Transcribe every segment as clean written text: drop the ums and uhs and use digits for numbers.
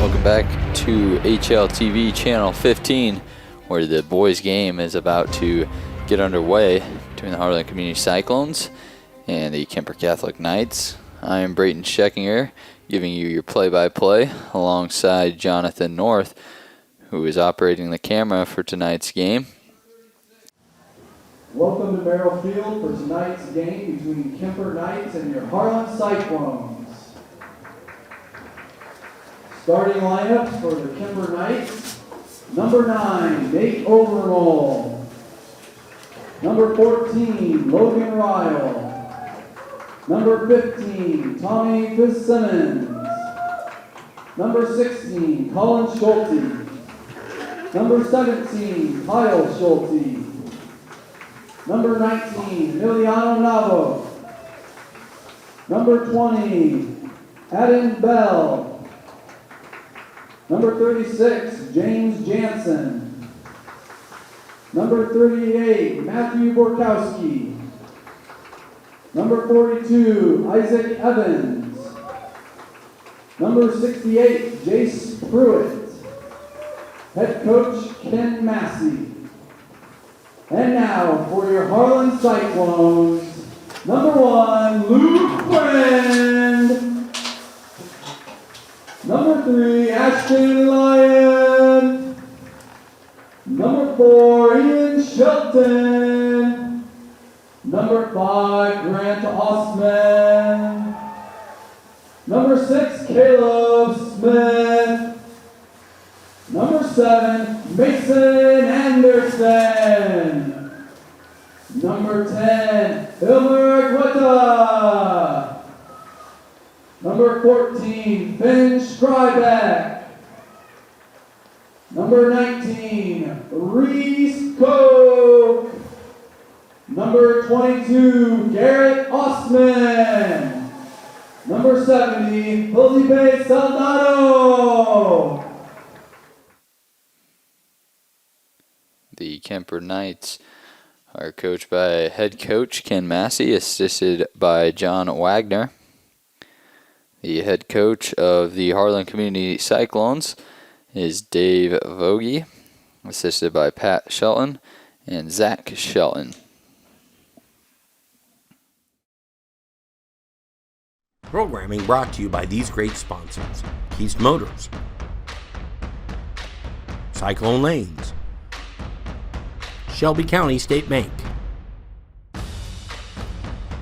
Welcome back to HLTV Channel 15, where the boys' game is about to get underway between the Harlan Community Cyclones and the Kuemper Catholic Knights. I am Brayton Scheckinger, giving you your play-by-play alongside Jonathan North, who is operating the camera for tonight's game. Welcome to Merrill Field for tonight's game between Kuemper Knights and your Harlan Cyclones. Starting lineups for the Kuemper Knights: number 9, Nate Overall; number 14, Logan Ryle; number 15, Tommy Fitzsimmons; number 16, Colin Schulte; number 17, Kyle Schulte; number 19, Emiliano Navo; number 20, Adam Bell; number 36, James Jansen; number 38, Matthew Borkowski; number 42, Isaac Evans; number 68, Jace Pruitt; head coach Ken Massey. And now for your Harlan Cyclones, number 1, Luke Friend; number 3, Ashton Lyon; number 4, Ian Shelton; number 5, Grant Osman; number 6, Caleb Smith; number 7, Mason Anderson; number 10, Ilmer Guetta; number 14, Finn Strybeck; number 19, Reese Koch; number 22, Garrett Osman; number 70, Felipe Saldado. The Kuemper Knights are coached by head coach Ken Massey, assisted by John Wagner. The head coach of the Harlan Community Cyclones is Dave Vogie, assisted by Pat Shelton and Zach Shelton. Programming brought to you by these great sponsors: Keast Motors, Cyclone Lanes, Shelby County State Bank,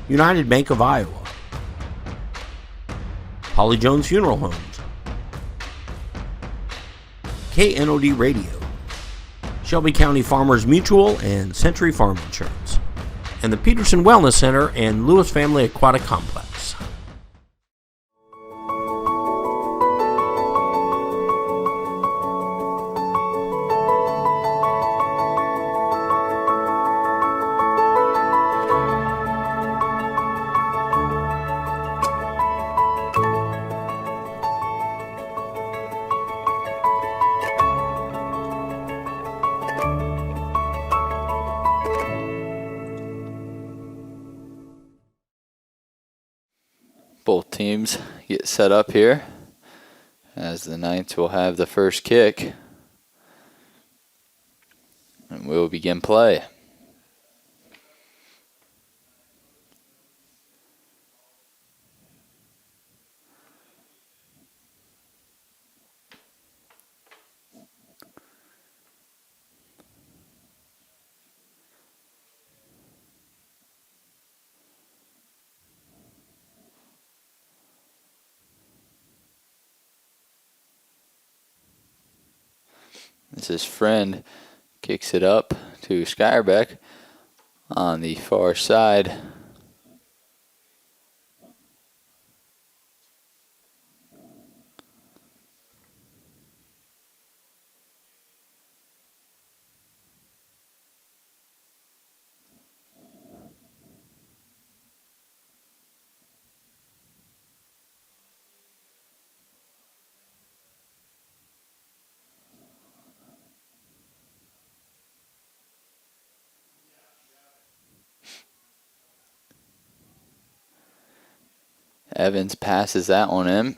United Bank of Iowa, Holly Jones Funeral Homes, KNOD Radio, Shelby County Farmers Mutual and Century Farm Insurance, and the Peterson Wellness Center and Lewis Family Aquatic Complex. Both teams get set up here as the Knights will have the first kick, and we'll begin play. This is Friend, kicks it up to Skyrbeck on the far side. Evans passes that one in.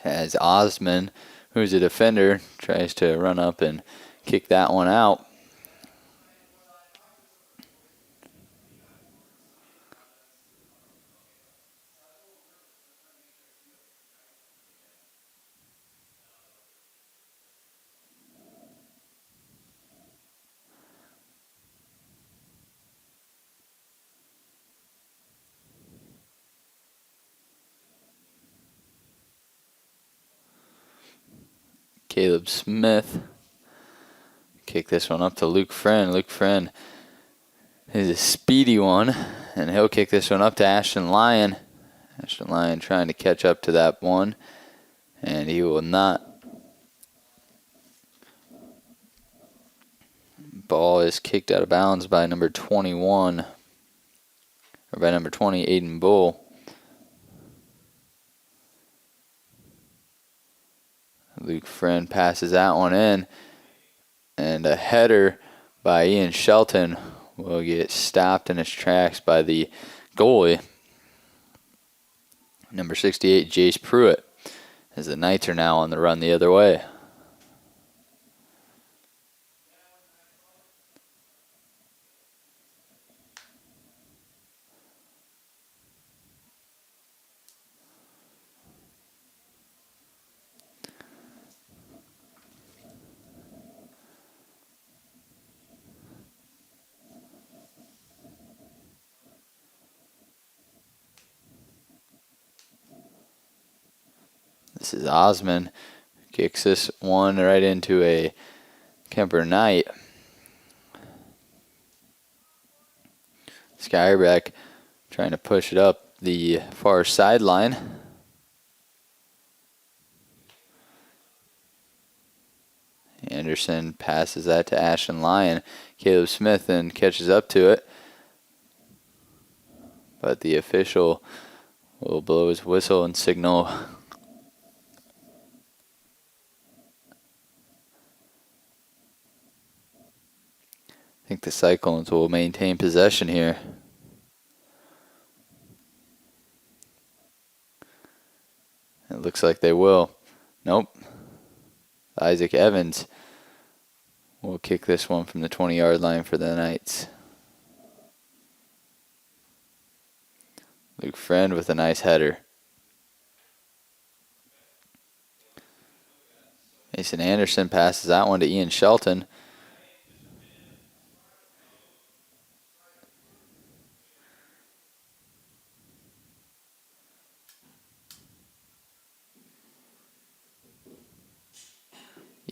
as Osman, who's a defender, tries to run up and kick that one out. Caleb Smith kick this one up to Luke Friend. Luke Friend is a speedy one, and he'll kick this one up to Ashton Lyon. Ashton Lyon trying to catch up to that one, and he will not. Ball is kicked out of bounds by number 21, or by number 20, Aiden Bull. Luke Friend passes that one in, and a header by Ian Shelton will get stopped in its tracks by the goalie, number 68, Jace Pruitt, as the Knights are now on the run the other way. This is Osman. Kicks this one right into a Kuemper Knight. Skyrbeck trying to push it up the far sideline. Anderson passes that to Ashton Lyon. Caleb Smith then catches up to it. But the official will blow his whistle and signal I think the Cyclones will maintain possession here. It looks like they will. Nope. Isaac Evans will kick this one from the 20-yard line for the Knights. Luke Friend with a nice header. Mason Anderson passes that one to Ian Shelton.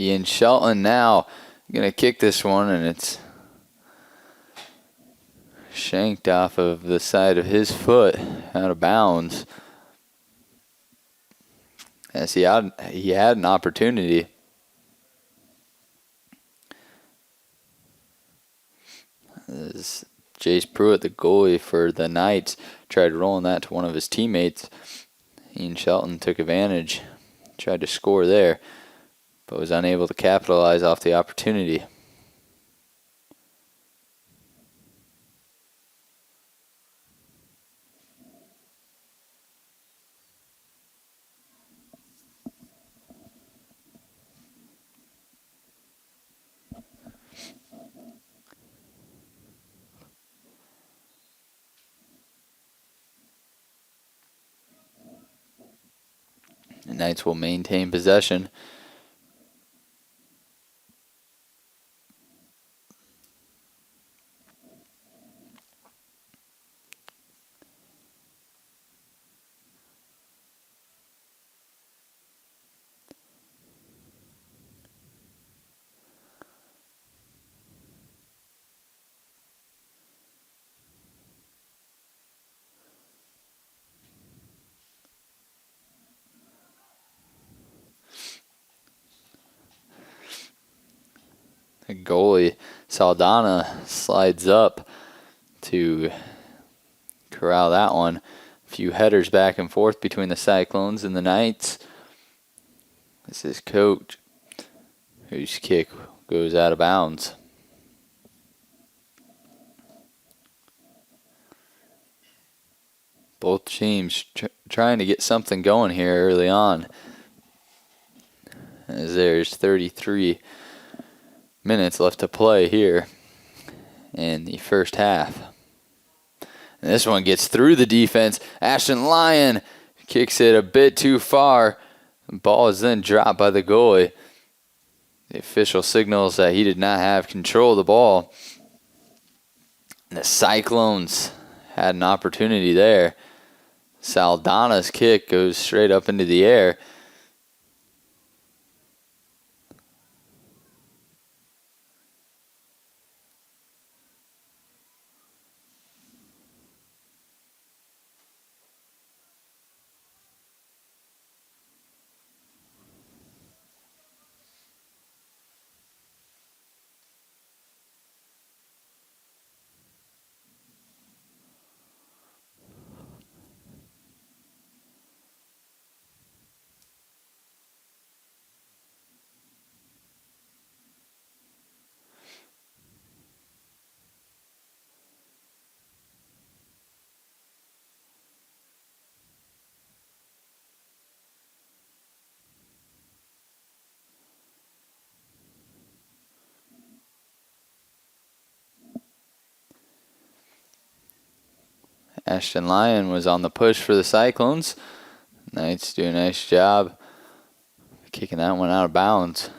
Ian Shelton now going to kick this one, and it's shanked off of the side of his foot, out of bounds. As he had an opportunity. As Jace Pruitt, the goalie for the Knights, tried rolling that to one of his teammates. Ian Shelton took advantage, tried to score there, but was unable to capitalize off the opportunity. The Knights will maintain possession. The goalie, Saldana, slides up to corral that one. A few headers back and forth between the Cyclones and the Knights. This is Coach, whose kick goes out of bounds. Both teams trying to get something going here early on. as there's 33 minutes left to play here in the first half. And this one gets through the defense. Ashton Lyon kicks it a bit too far. The ball is then dropped by the goalie. The official signals that he did not have control of the ball. And the Cyclones had an opportunity there. Saldana's kick goes straight up into the air. Ashton Lyon was on the push for the Cyclones. Knights do a nice job kicking that one out of bounds.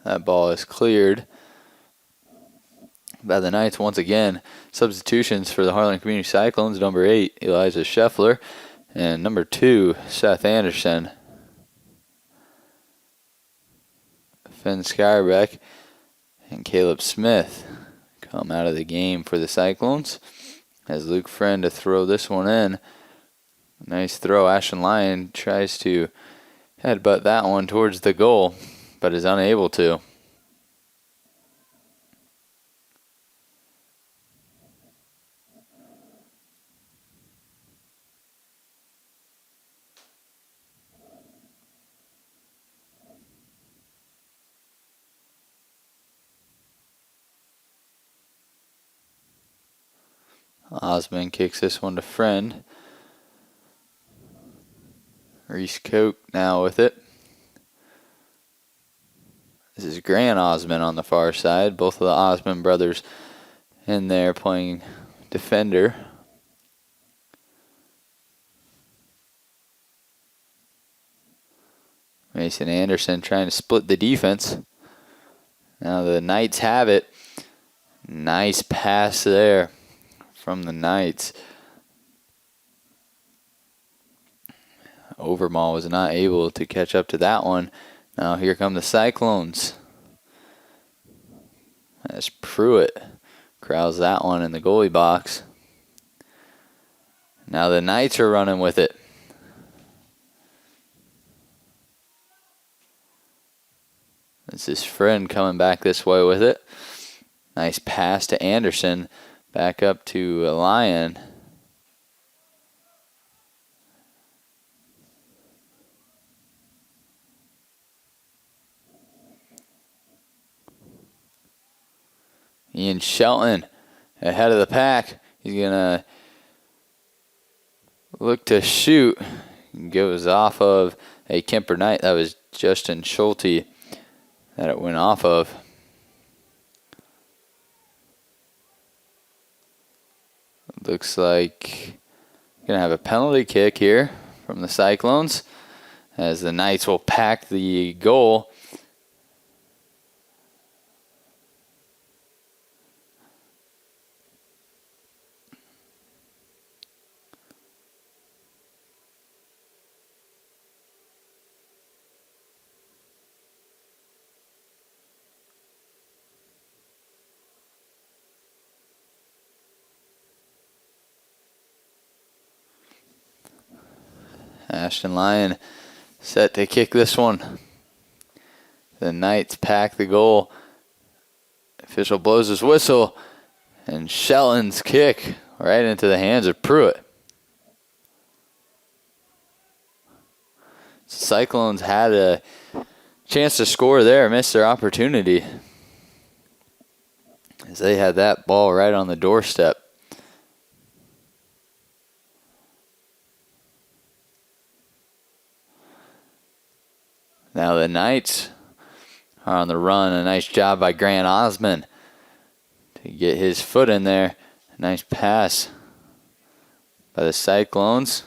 That ball is cleared by the Knights once again. Substitutions for the Harlan Community Cyclones. Number 8, Elijah Scheffler. And number 2, Seth Anderson. Finn Skyrbeck and Caleb Smith come out of the game for the Cyclones. As Luke Friend to throw this one in. Nice throw. Ashton Lyon tries to headbutt that one towards the goal, but is unable to. Osmond kicks this one to Friend. Reese Koch now with it. This is Grant Osmond on the far side. Both of the Osmond brothers in there playing defender. Mason Anderson trying to split the defense. Now the Knights have it. Nice pass there from the Knights. Overmall was not able to catch up to that one. Now here come the Cyclones. As Pruitt crowds that one in the goalie box. Now the Knights are running with it. This is Friend coming back this way with it. Nice pass to Anderson. Back up to Lyon. Ian Shelton ahead of the pack. He's going to look to shoot. Goes off of a Kuemper Knight. That was Justin Schulte that it went off of. Looks like we're going to have a penalty kick here from the Cyclones, as the Knights will pack the goal. Ashton Lyon set to kick this one. The Knights pack the goal. Official blows his whistle, and Shelton's kick right into the hands of Pruitt. Cyclones had a chance to score there, missed their opportunity, as they had that ball right on the doorstep. Now the Knights are on the run. A nice job by Grant Osmond to get his foot in there. A nice pass by the Cyclones.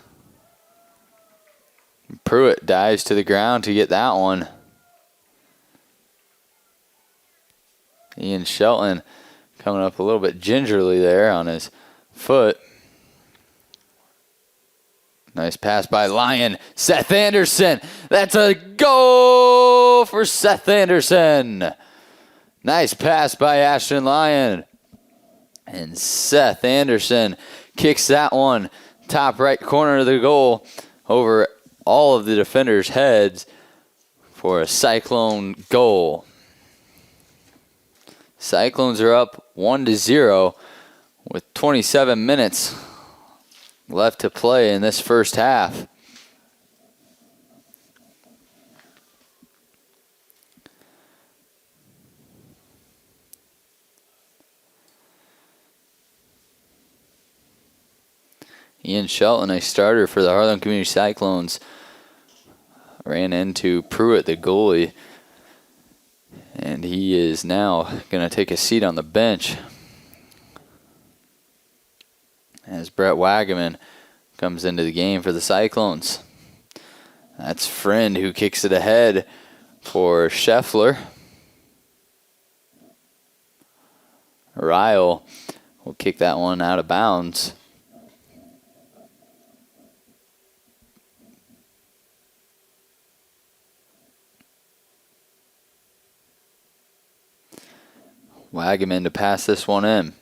Pruitt dives to the ground to get that one. Ian Shelton coming up a little bit gingerly there on his foot. Nice pass by Lyon. Seth Anderson. That's a goal for Seth Anderson. Nice pass by Ashton Lyon. And Seth Anderson kicks that one top right corner of the goal over all of the defenders' heads for a Cyclone goal. Cyclones are up 1-0 with 27 minutes left to play in this first half. Ian Shelton, a starter for the Harlan Community Cyclones, ran into Pruitt, the goalie, and he is now going to take a seat on the bench as Brett Wagaman comes into the game for the Cyclones. That's Friend who kicks it ahead for Scheffler. Ryle will kick that one out of bounds. Wagaman to pass this one in.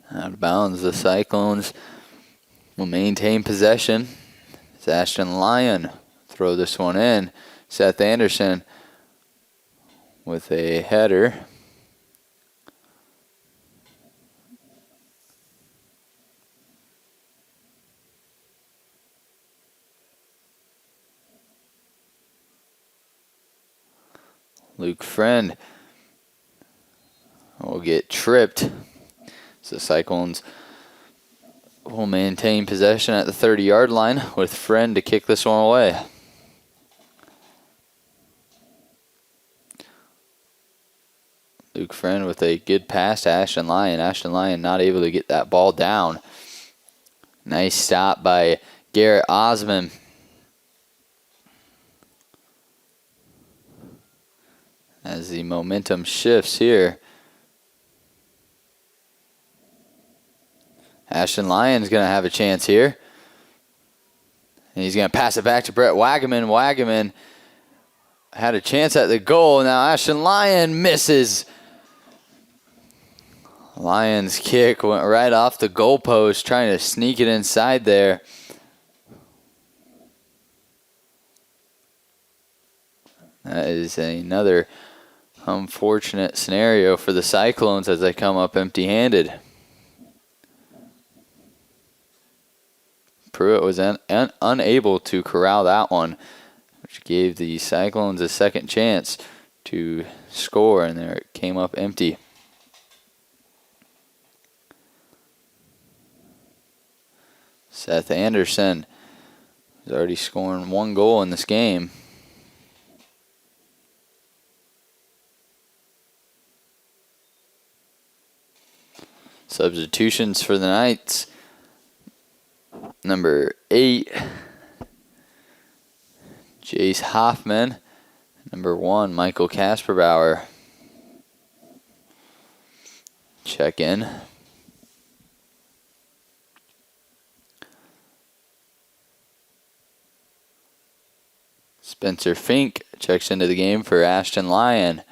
Out of bounds, the Cyclones will maintain possession. It's Ashton Lyon throw this one in. Seth Anderson with a header. Luke Friend will get tripped. So the Cyclones will maintain possession at the 30-yard line with Friend to kick this one away. Luke Friend with a good pass to Ashton Lyon. Ashton Lyon not able to get that ball down. Nice stop by Garrett Osmond. As the momentum shifts here. Ashton Lyon's going to have a chance here. And he's going to pass it back to Brett Wagaman. Wagaman had a chance at the goal. Now Ashton Lyon misses. Lyon's kick went right off the goalpost, trying to sneak it inside there. That is another unfortunate scenario for the Cyclones as they come up empty-handed. Pruitt was unable to corral that one, which gave the Cyclones a second chance to score, and there it came up empty. Seth Anderson is already scoring 1 goal in this game. Substitutions for the Knights. Number 8, Jace Hoffman. Number 1, Michael Kasperbauer. Check in. Spencer Fink checks into the game for Ashton Lyon.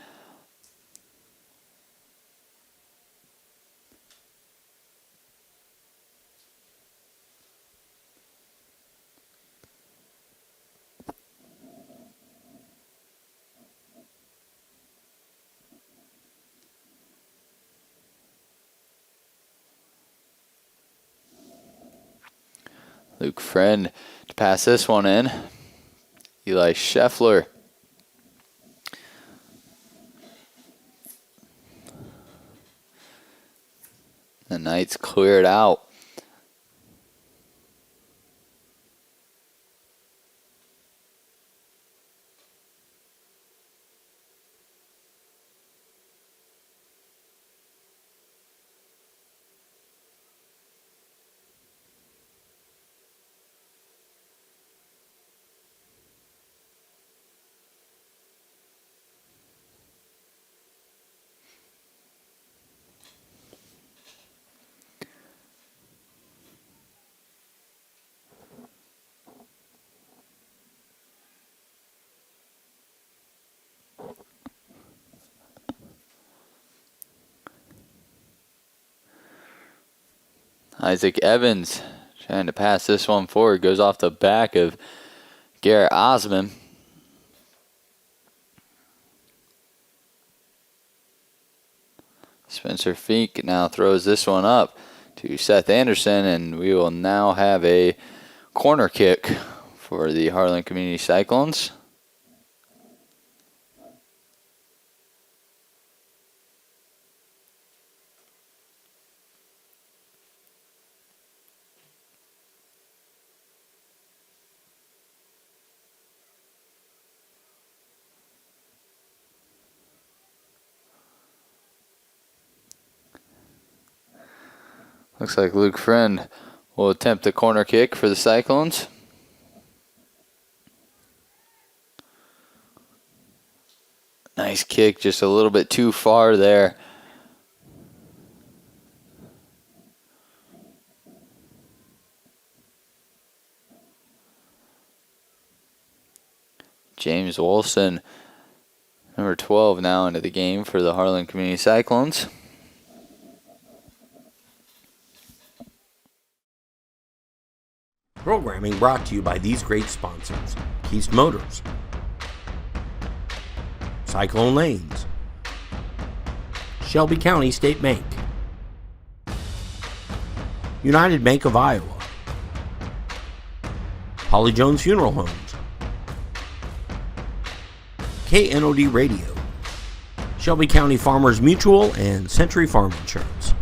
Luke Friend to pass this one in. Eli Scheffler. The Knights clear it out. Isaac Evans trying to pass this one forward. Goes off the back of Garrett Osman. Spencer Fink now throws this one up to Seth Anderson, and we will now have a corner kick for the Harlan Community Cyclones. Looks like Luke Friend will attempt a corner kick for the Cyclones. Nice kick, just a little bit too far there. James Wilson, number 12, now into the game for the Harlan Community Cyclones. Programming brought to you by these great sponsors: Keast Motors, Cyclone Lanes, Shelby County State Bank, United Bank of Iowa, Polly Jones Funeral Homes, KNOD Radio, Shelby County Farmers Mutual and Century Farm Insurance,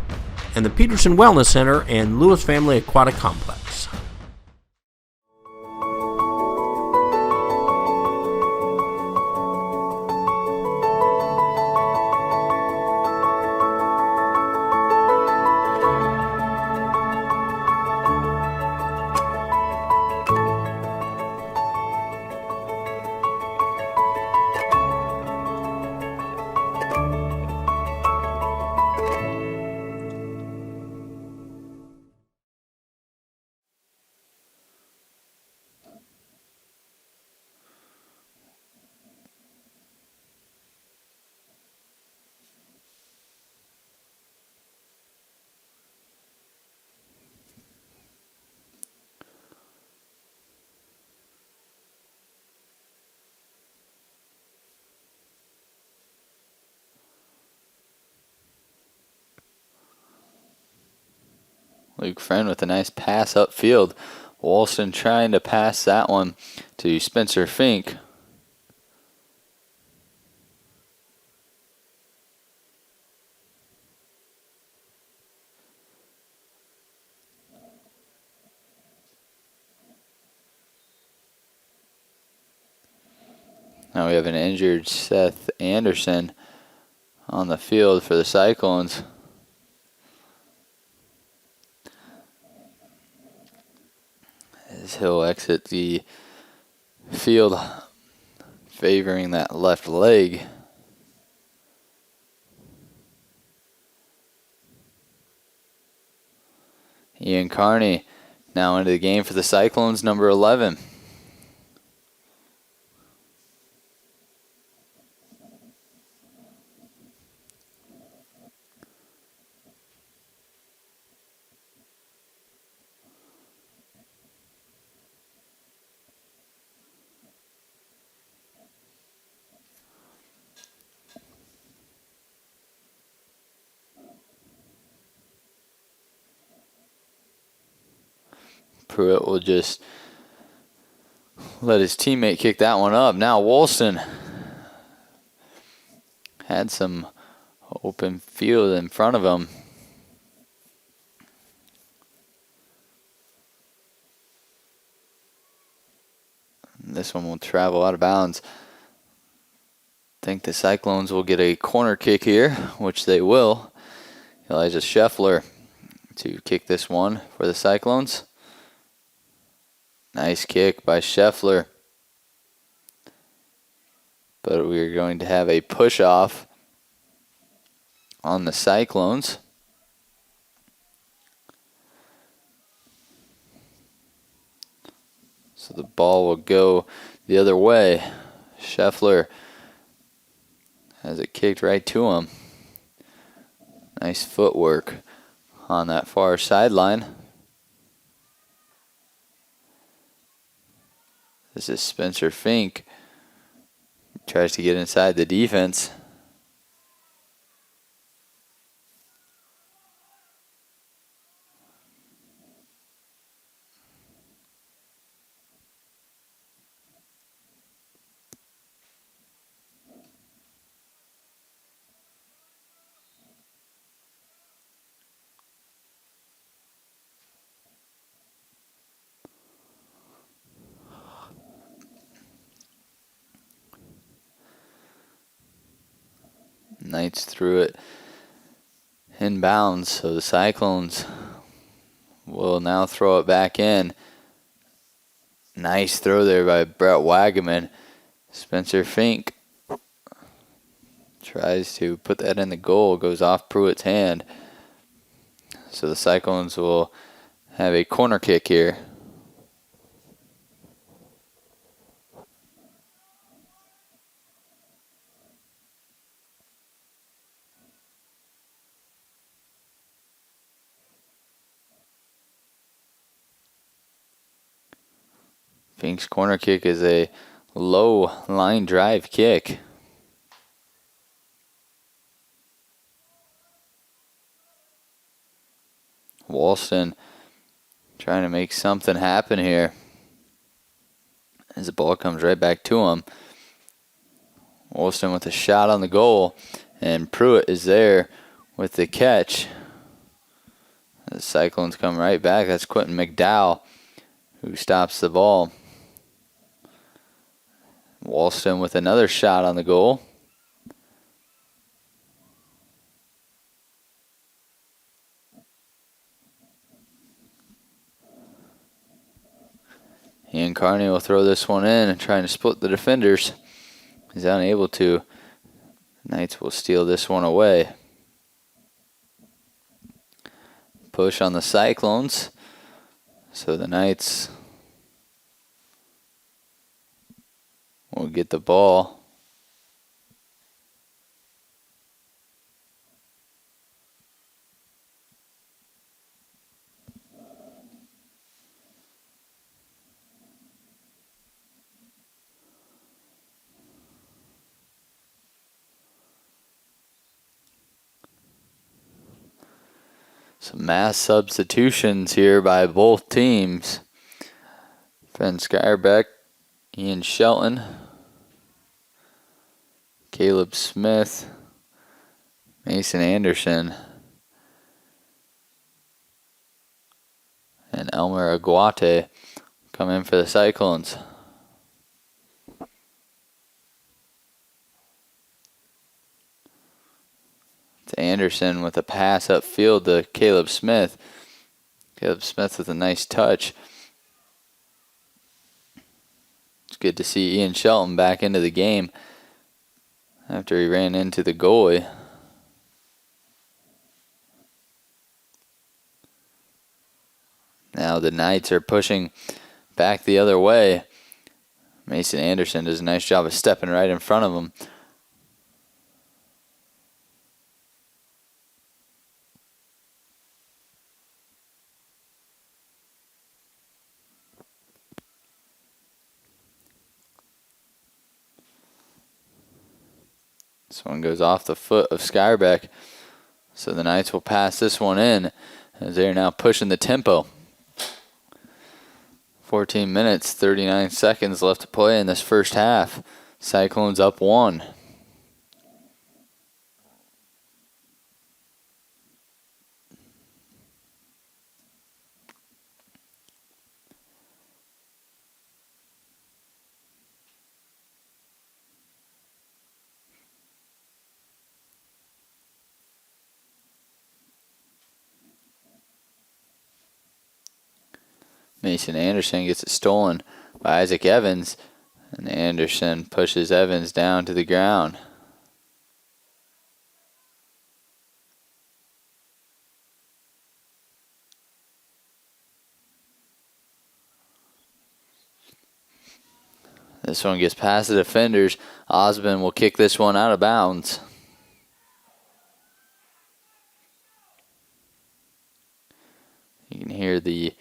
and the Peterson Wellness Center and Lewis Family Aquatic Complex. Luke Friend with a nice pass upfield. Wilson trying to pass that one to Spencer Fink. Now we have an injured Seth Anderson on the field for the Cyclones. As he'll exit the field favoring that left leg. Ian Carney now into the game for the Cyclones, number 11. Pruitt will just let his teammate kick that one up. Now Wolston had some open field in front of him. This one will travel out of bounds. I think the Cyclones will get a corner kick here, which they will. Elijah Scheffler to kick this one for the Cyclones. Nice kick by Scheffler. But we're going to have a push-off on the Cyclones. So the ball will go the other way. Scheffler has it kicked right to him. Nice footwork on that far sideline. This is Spencer Fink. Tries to get inside the defense. Knights threw it inbounds, so the Cyclones will now throw it back in. Nice throw there by Brett Wagaman. Spencer Fink tries to put that in the goal, goes off Pruitt's hand. So the Cyclones will have a corner kick here. Fink's corner kick is a low line drive kick. Walston trying to make something happen here as the ball comes right back to him. Walston with a shot on the goal, and Pruitt is there with the catch. The Cyclones come right back. That's Quentin McDowell who stops the ball. Walston with another shot on the goal. Ian Carney will throw this one in and trying to split the defenders. He's unable to. Knights will steal this one away. Push on the Cyclones. So the Knights will get the ball. Some mass substitutions here by both teams. Fenn Skyrbeck, Ian Shelton, Caleb Smith, Mason Anderson, and Elmer Aguate come in for the Cyclones. to Anderson with a pass upfield to Caleb Smith. Caleb Smith with a nice touch. It's good to see Ian Shelton back into the game after he ran into the goalie. Now the Knights are pushing back the other way. Mason Anderson does a nice job of stepping right in front of him. This one goes off the foot of Skyrbeck. So the Knights will pass this one in as they're now pushing the tempo. 14 minutes, 39 seconds left to play in this first half. Cyclones up 1. Mason Anderson gets it stolen by Isaac Evans, and Anderson pushes Evans down to the ground. This one gets past the defenders. Osmond will kick this one out of bounds. You can hear the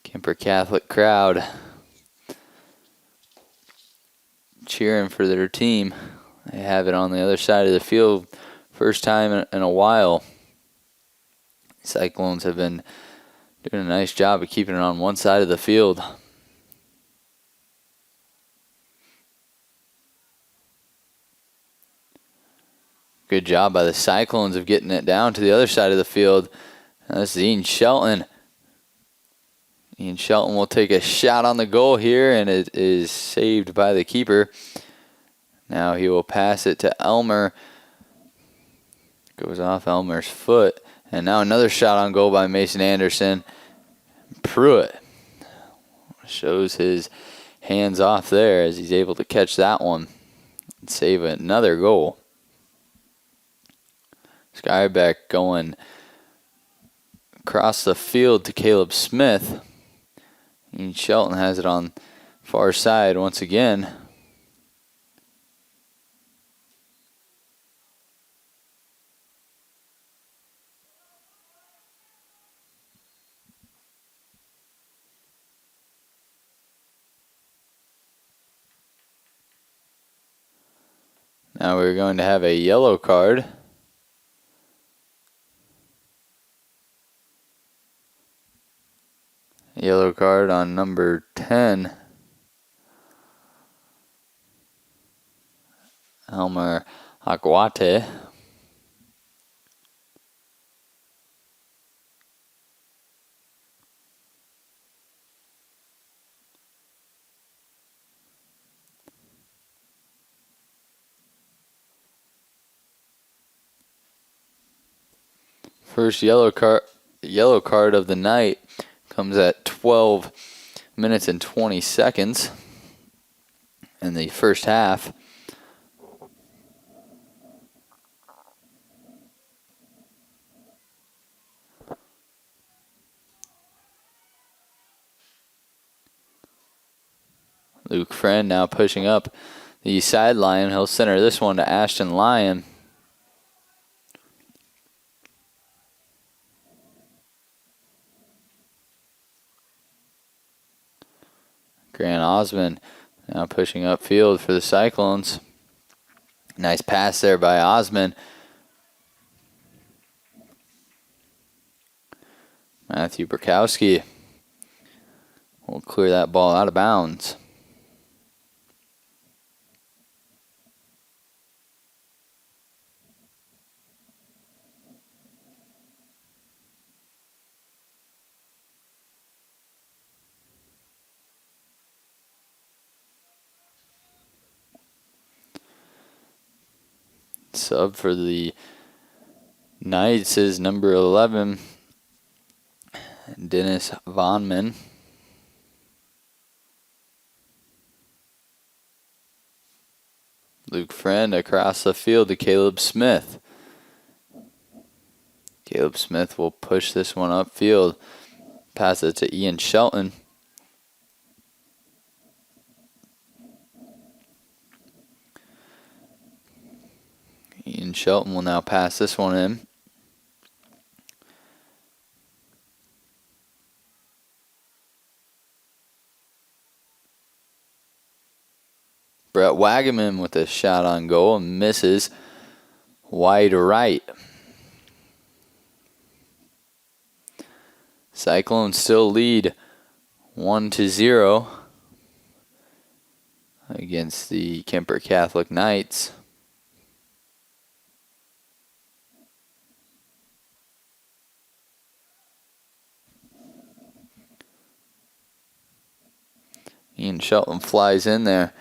Kuemper Catholic crowd cheering for their team. They have it on the other side of the field, first time in a while. Cyclones have been doing a nice job of keeping it on one side of the field. Good job by the Cyclones of getting it down to the other side of the field. Now this is Ian Shelton. Ian Shelton will take a shot on the goal here, and it is saved by the keeper. Now he will pass it to Elmer. Goes off Elmer's foot. And now another shot on goal by Mason Anderson. Pruitt shows his hands off there as he's able to catch that one and save another goal. Skyrbeck going across the field to Caleb Smith. And Shelton has it on far side once again. Now we're going to have a yellow card. Yellow card on number 10. Elmer Aguate. First yellow card of the night comes at 12 minutes and 20 seconds in the first half. Luke Friend now pushing up the sideline. He'll center this one to Ashton Lyon. Grant Osmond now pushing upfield for the Cyclones. Nice pass there by Osmond. Matthew Burkowski will clear that ball out of bounds. Sub for the Knights is number 11, Dennis Vonman. Luke Friend across the field to Caleb Smith. Caleb Smith will push this one upfield. Pass it to Ian Shelton. Ian Shelton will now pass this one in. Brett Wagaman with a shot on goal and misses wide right. Cyclones still lead 1-0 against the Kuemper Catholic Knights. Ian Shelton flies in there,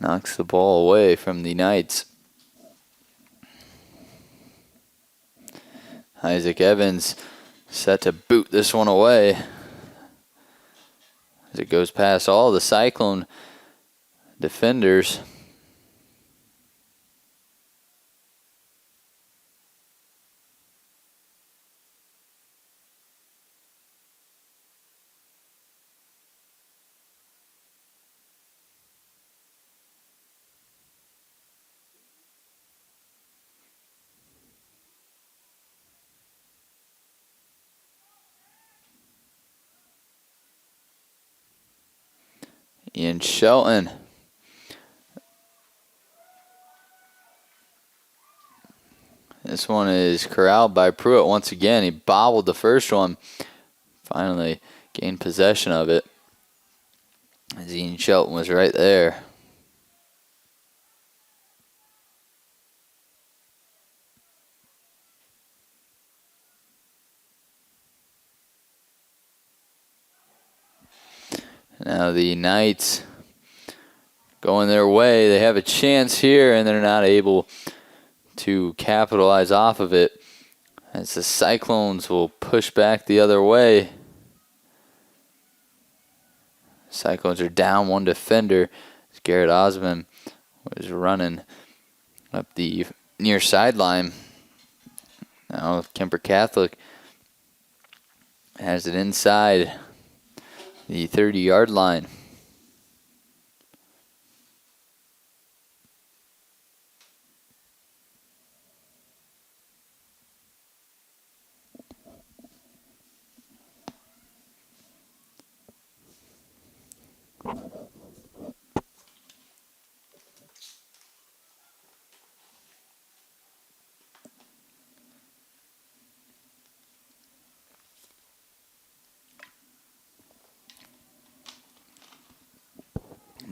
knocks the ball away from the Knights. Isaac Evans set to boot this one away as it goes past all the Cyclone defenders. Ian Shelton. This one is corralled by Pruitt once again. He bobbled the first one. Finally gained possession of it, as Ian Shelton was right there. Now the Knights going their way. They have a chance here, and they're not able to capitalize off of it, as the Cyclones will push back the other way. Cyclones are down one defender. Garrett Osmond was running up the near sideline. Now Kuemper Catholic has it inside the 30-yard line.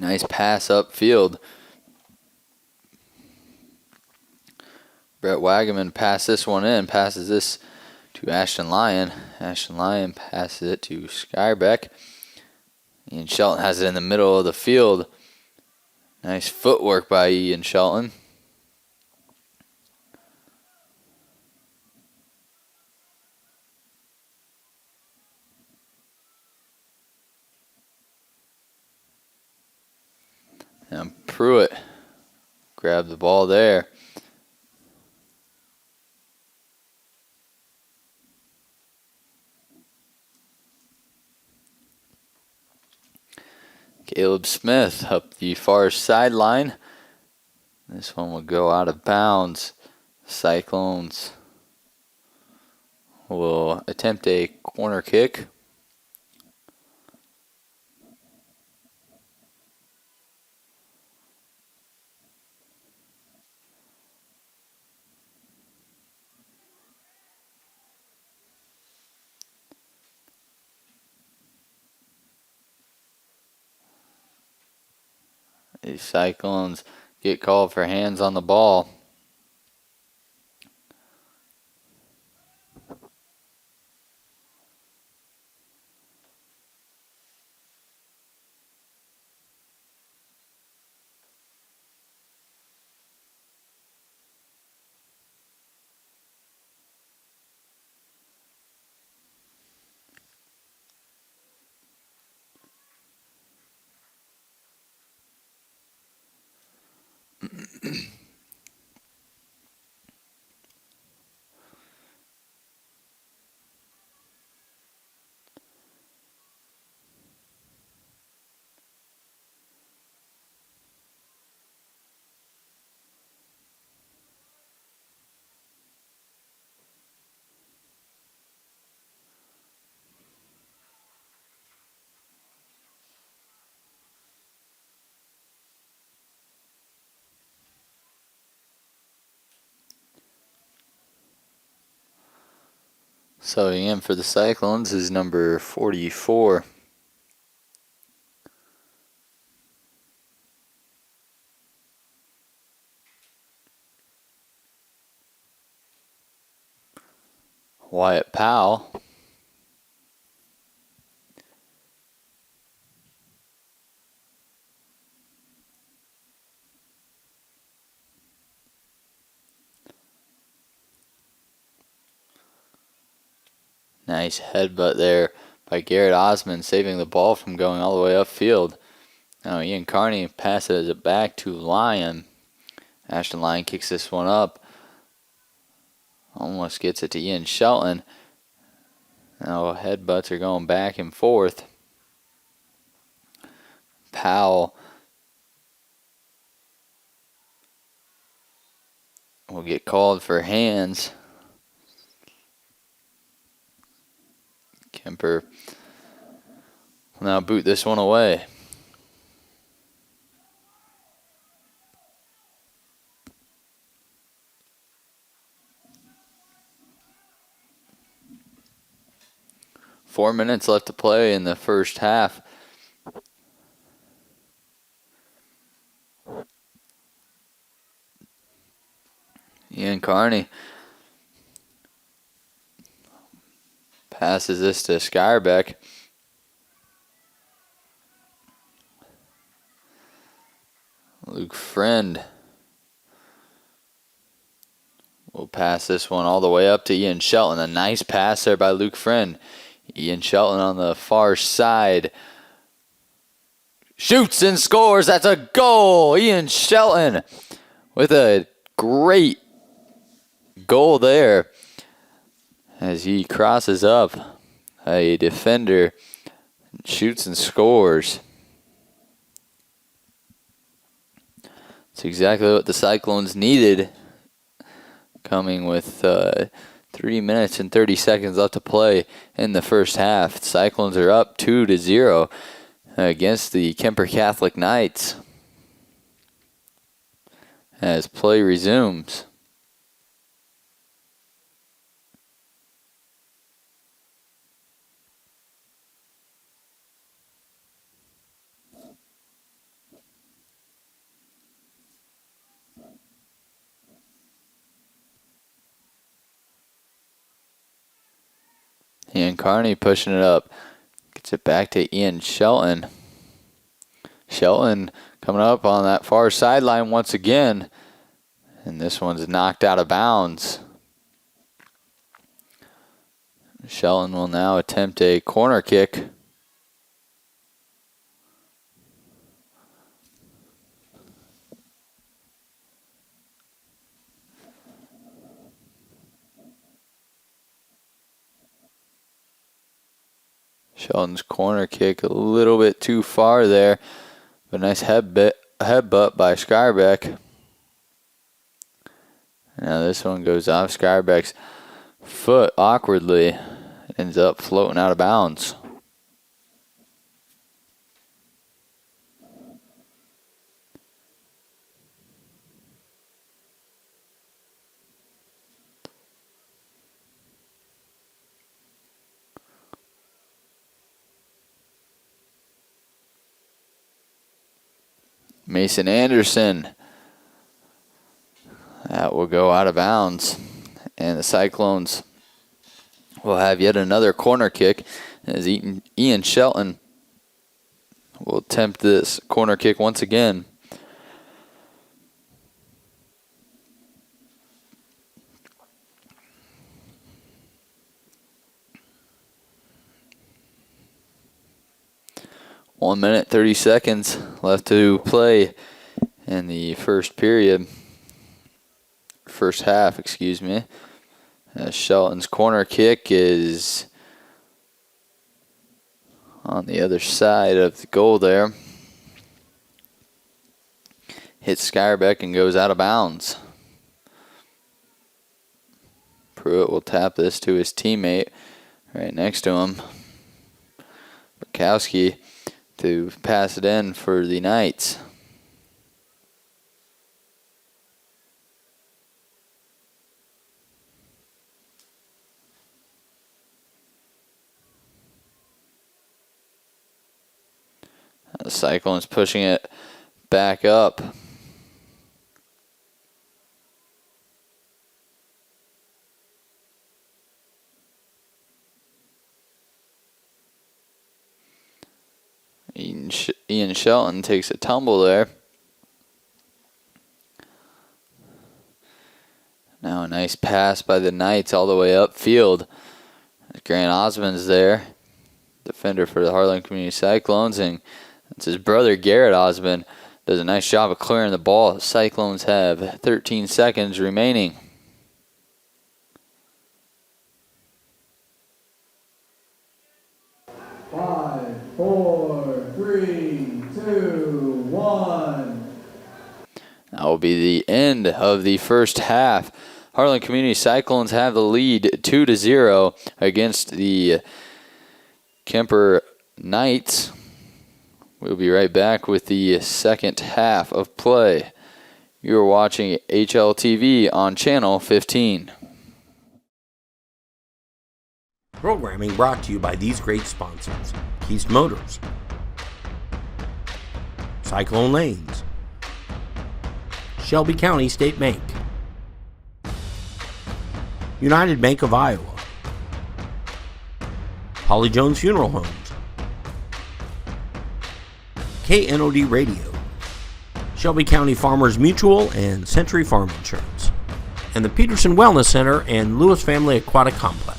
Nice pass upfield. Brett Wagaman passed this one in, passes this to Ashton Lyon. Ashton Lyon passes it to Skybeck. Ian Shelton has it in the middle of the field. Nice footwork by Ian Shelton. And Pruitt grabbed the ball there. Caleb Smith up the far sideline. This one will go out of bounds. Cyclones will attempt a corner kick. The Cyclones get called for hands on the ball. Subbing in for the Cyclones is number 44. Wyatt Powell. Nice headbutt there by Garrett Osmond, saving the ball from going all the way upfield. Now Ian Carney passes it back to Lyon. Ashton Lyon kicks this one up. Almost gets it to Ian Shelton. Now headbutts are going back and forth. Powell will get called for hands. Kuemper will now boot this one away. Four minutes left to play in the first half. Ian Carney passes this to Skyrbeck. Luke Friend will pass this one all the way up to Ian Shelton. A nice pass there by Luke Friend. Ian Shelton on the far side. Shoots and scores. That's a goal. Ian Shelton with a great goal there as he crosses up a defender, shoots and scores. It's exactly what the Cyclones needed, coming with 3 minutes and 30 seconds left to play in the first half. The Cyclones are up 2-0 against the Kuemper Catholic Knights as play resumes. Ian Carney pushing it up. Gets it back to Ian Shelton. Shelton coming up on that far sideline once again. And this one's knocked out of bounds. Shelton will now attempt a corner kick. Shelton's corner kick a little bit too far there. But nice headbutt by Skyrbeck. Now this one goes off Skyrbeck's foot awkwardly. Ends up floating out of bounds. Mason Anderson. That will go out of bounds. And the Cyclones will have yet another corner kick as Ian Shelton will attempt this corner kick once again. (1 minute 30 seconds left to play in the first period. first half, excuse me. Shelton's corner kick is on the other side of the goal there. Hits Skyrbeck and goes out of bounds. Pruitt will tap this to his teammate right next to him. Bukowski to pass it in for the Knights. The Cyclone's pushing it back up. Ian Shelton takes a tumble there. Now a nice pass by the Knights all the way upfield. Grant Osmond's there, defender for the Harlan Community Cyclones, and it's his brother Garrett Osmond. Does a nice job of clearing the ball. The Cyclones have 13 seconds remaining. Five, four, three, two, one. That will be the end of the first half. Harlan Community Cyclones have the lead 2-0 against the Kuemper Knights. We'll be right back with the second half of play. You are watching HLTV on Channel 15. Programming brought to you by these great sponsors: Keast Motors, Cyclone Lanes, Shelby County State Bank, United Bank of Iowa, Holly Jones Funeral Homes, KNOD Radio, Shelby County Farmers Mutual and Century Farm Insurance, and the Peterson Wellness Center and Lewis Family Aquatic Complex.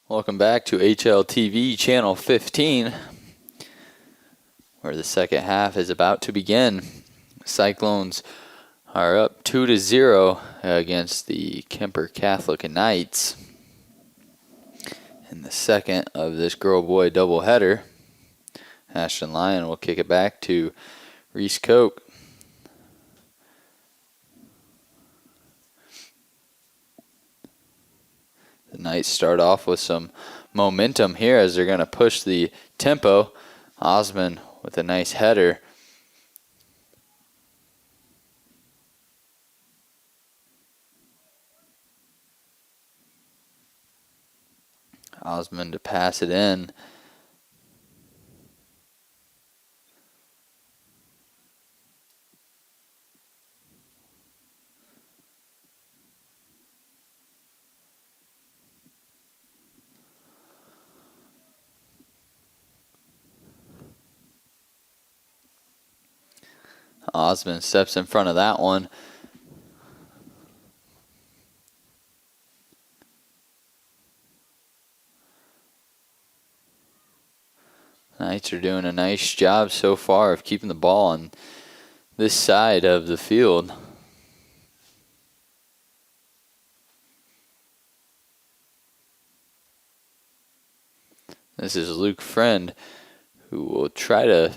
Welcome back to HLTV Channel 15, where the second half is about to begin. Cyclones are up 2-0 against the Kuemper Catholic Knights in the second of this girl-boy doubleheader. Ashton Lyon will kick it back to Reese Koch. The Knights start off with some momentum here as they're going to push the tempo. Osmond with a nice header. Osmond to pass it in. Osmond steps in front of that one. Knights are doing a nice job so far of keeping the ball on this side of the field. This is Luke Friend, who will try to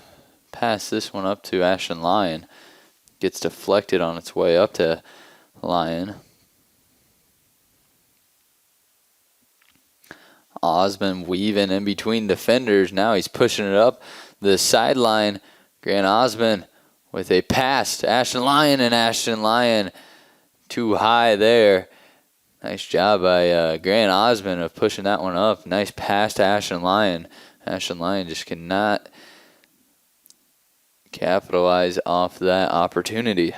pass this one up to Ashton Lyon. Gets deflected on its way up to Lyon. Osmond weaving in between defenders. Now he's pushing it up the sideline. Grant Osmond with a pass to Ashton Lyon, and Ashton Lyon too high there. Nice job by Grant Osmond of pushing that one up. Nice pass to Ashton Lyon. Ashton Lyon just cannot capitalize off that opportunity.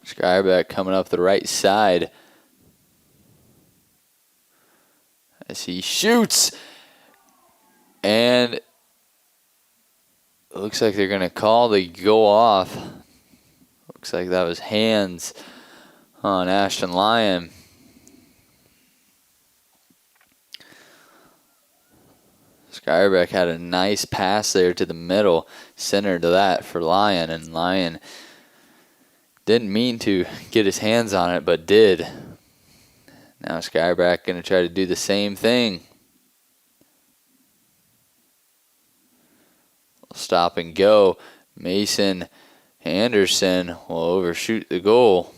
Skybeck coming up the right side as he shoots. And it looks like they're going to call the go off. Looks like that was hands on Ashton Lyon. Skybeck had a nice pass there to the middle, center to that for Lyon, and Lyon didn't mean to get his hands on it, but did. Now Skybeck going to try to do the same thing. Stop and go. Mason Anderson will overshoot the goal.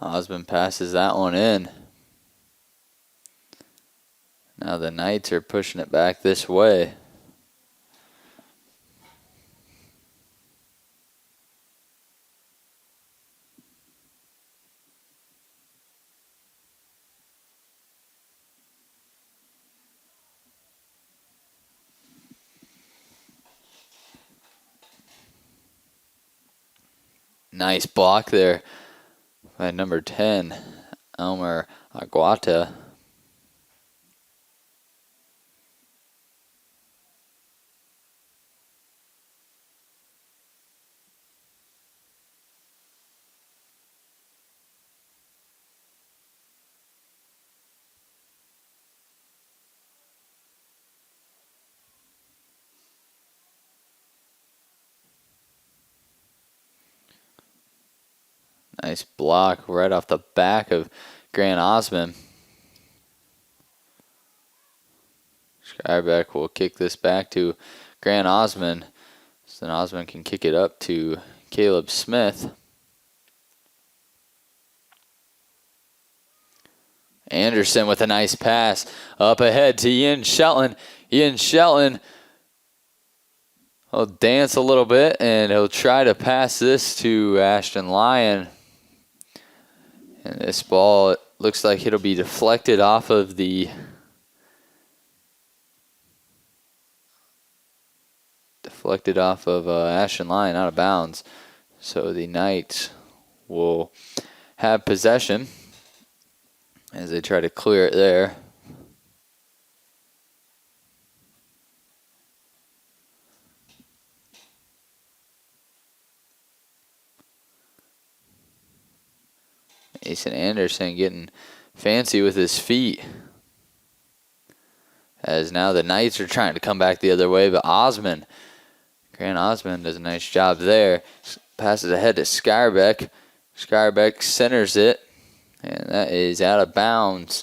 Osmond passes that one in. Now the Knights are pushing it back this way. Nice block there by number 10, Elmer Aguata. Nice block right off the back of Grant Osmond. Skybeck will kick this back to Grant Osmond. So then Osmond can kick it up to Caleb Smith. Anderson with a nice pass up ahead to Ian Shelton. Ian Shelton will dance a little bit and he'll try to pass this to Ashton Lyon. And this ball, it looks like it'll be deflected off of the Ashton Lyon, out of bounds. So the Knights will have possession as they try to clear it there. Mason Anderson getting fancy with his feet. As now the Knights are trying to come back the other way, but Grant Osmond does a nice job there. Passes ahead to Skybeck. Skybeck centers it, and that is out of bounds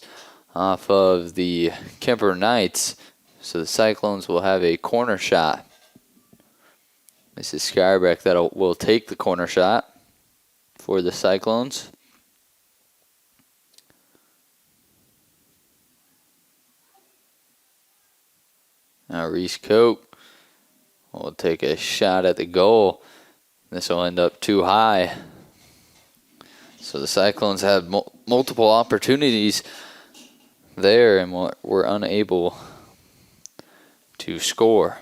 off of the Kuemper Knights. So the Cyclones will have a corner shot. This is Skybeck that will take the corner shot for the Cyclones. Now Reese Coke will take a shot at the goal. This will end up too high. So the Cyclones had multiple opportunities there and were unable to score.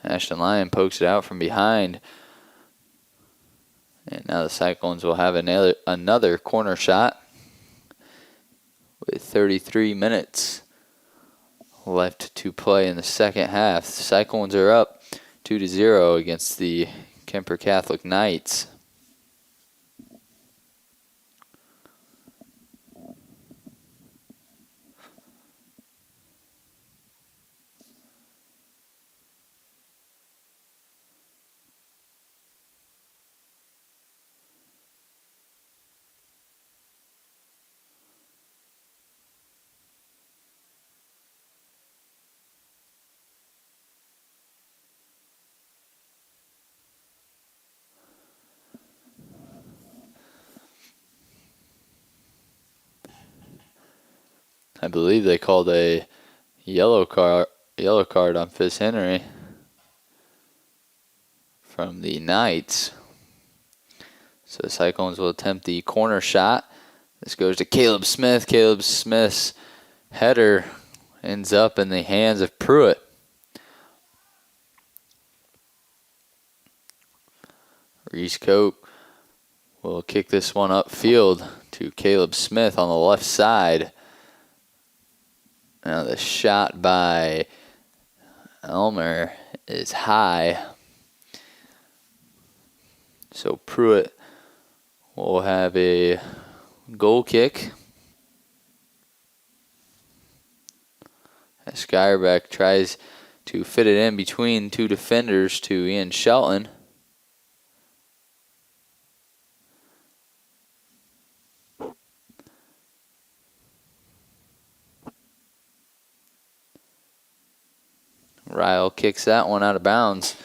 Ashton Lyon pokes it out from behind. And now the Cyclones will have another corner shot with 33 minutes left to play in the second half. The Cyclones are up 2-0 against the Kuemper Catholic Knights. I believe they called a yellow card on Fitzhenry from the Knights. So the Cyclones will attempt the corner shot. This goes to Caleb Smith. Caleb Smith's header ends up in the hands of Pruitt. Reese Cope will kick this one upfield to Caleb Smith on the left side. Now the shot by Elmer is high. So Pruitt will have a goal kick. As Skyrbeck tries to fit it in between two defenders to Ian Shelton. Ryle kicks that one out of bounds.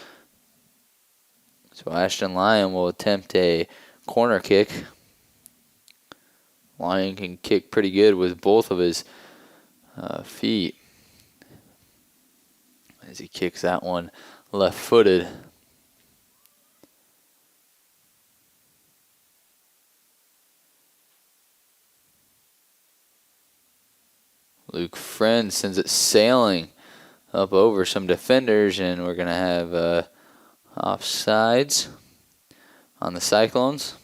So Ashton Lyon will attempt a corner kick. Lyon can kick pretty good with both of his feet. As he kicks that one left-footed. Luke Friend sends it sailing up over some defenders, and we're going to have offsides on the Cyclones.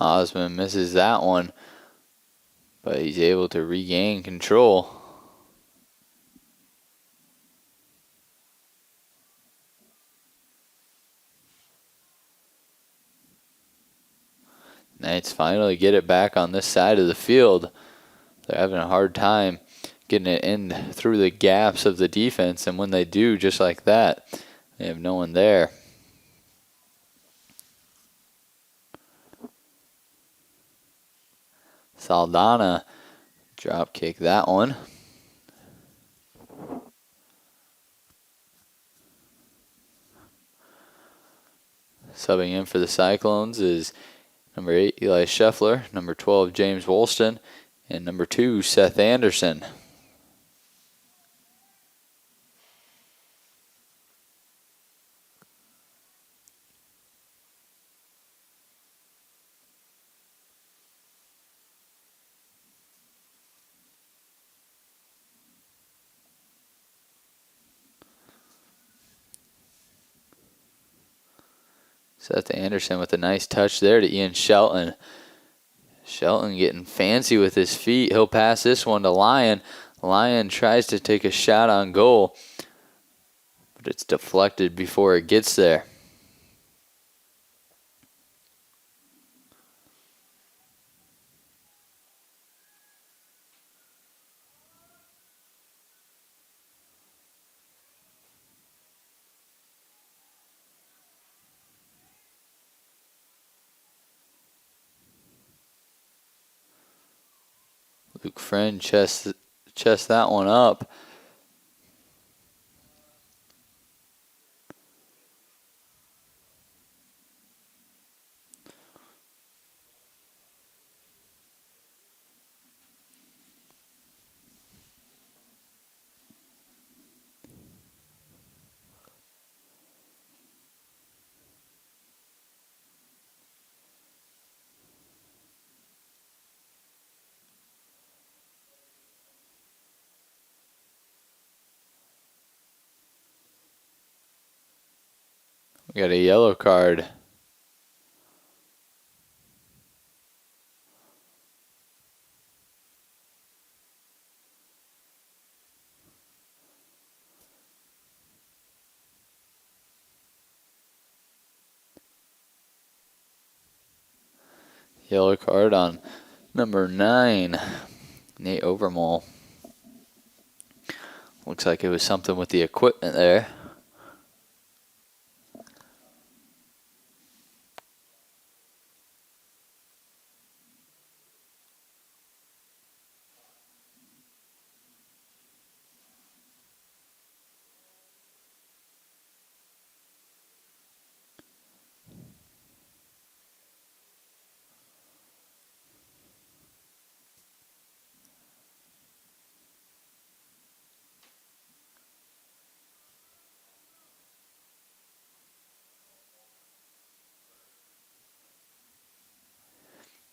Osmond misses that one, but he's able to regain control. Knights finally get it back on this side of the field. They're having a hard time getting it in through the gaps of the defense, and when they do, just like that, they have no one there. Saldana drop kick that one. Subbing in for the Cyclones is number 8, Eli Scheffler, number 12, James Woolston, and number 2, Seth Anderson. Seth Anderson with a nice touch there to Ian Shelton. Shelton getting fancy with his feet. He'll pass this one to Lyon. Lyon tries to take a shot on goal, but it's deflected before it gets there. Luke Friend chests that one up. We got a yellow card. Yellow card on number 9, Nate Overmole. Looks like it was something with the equipment there.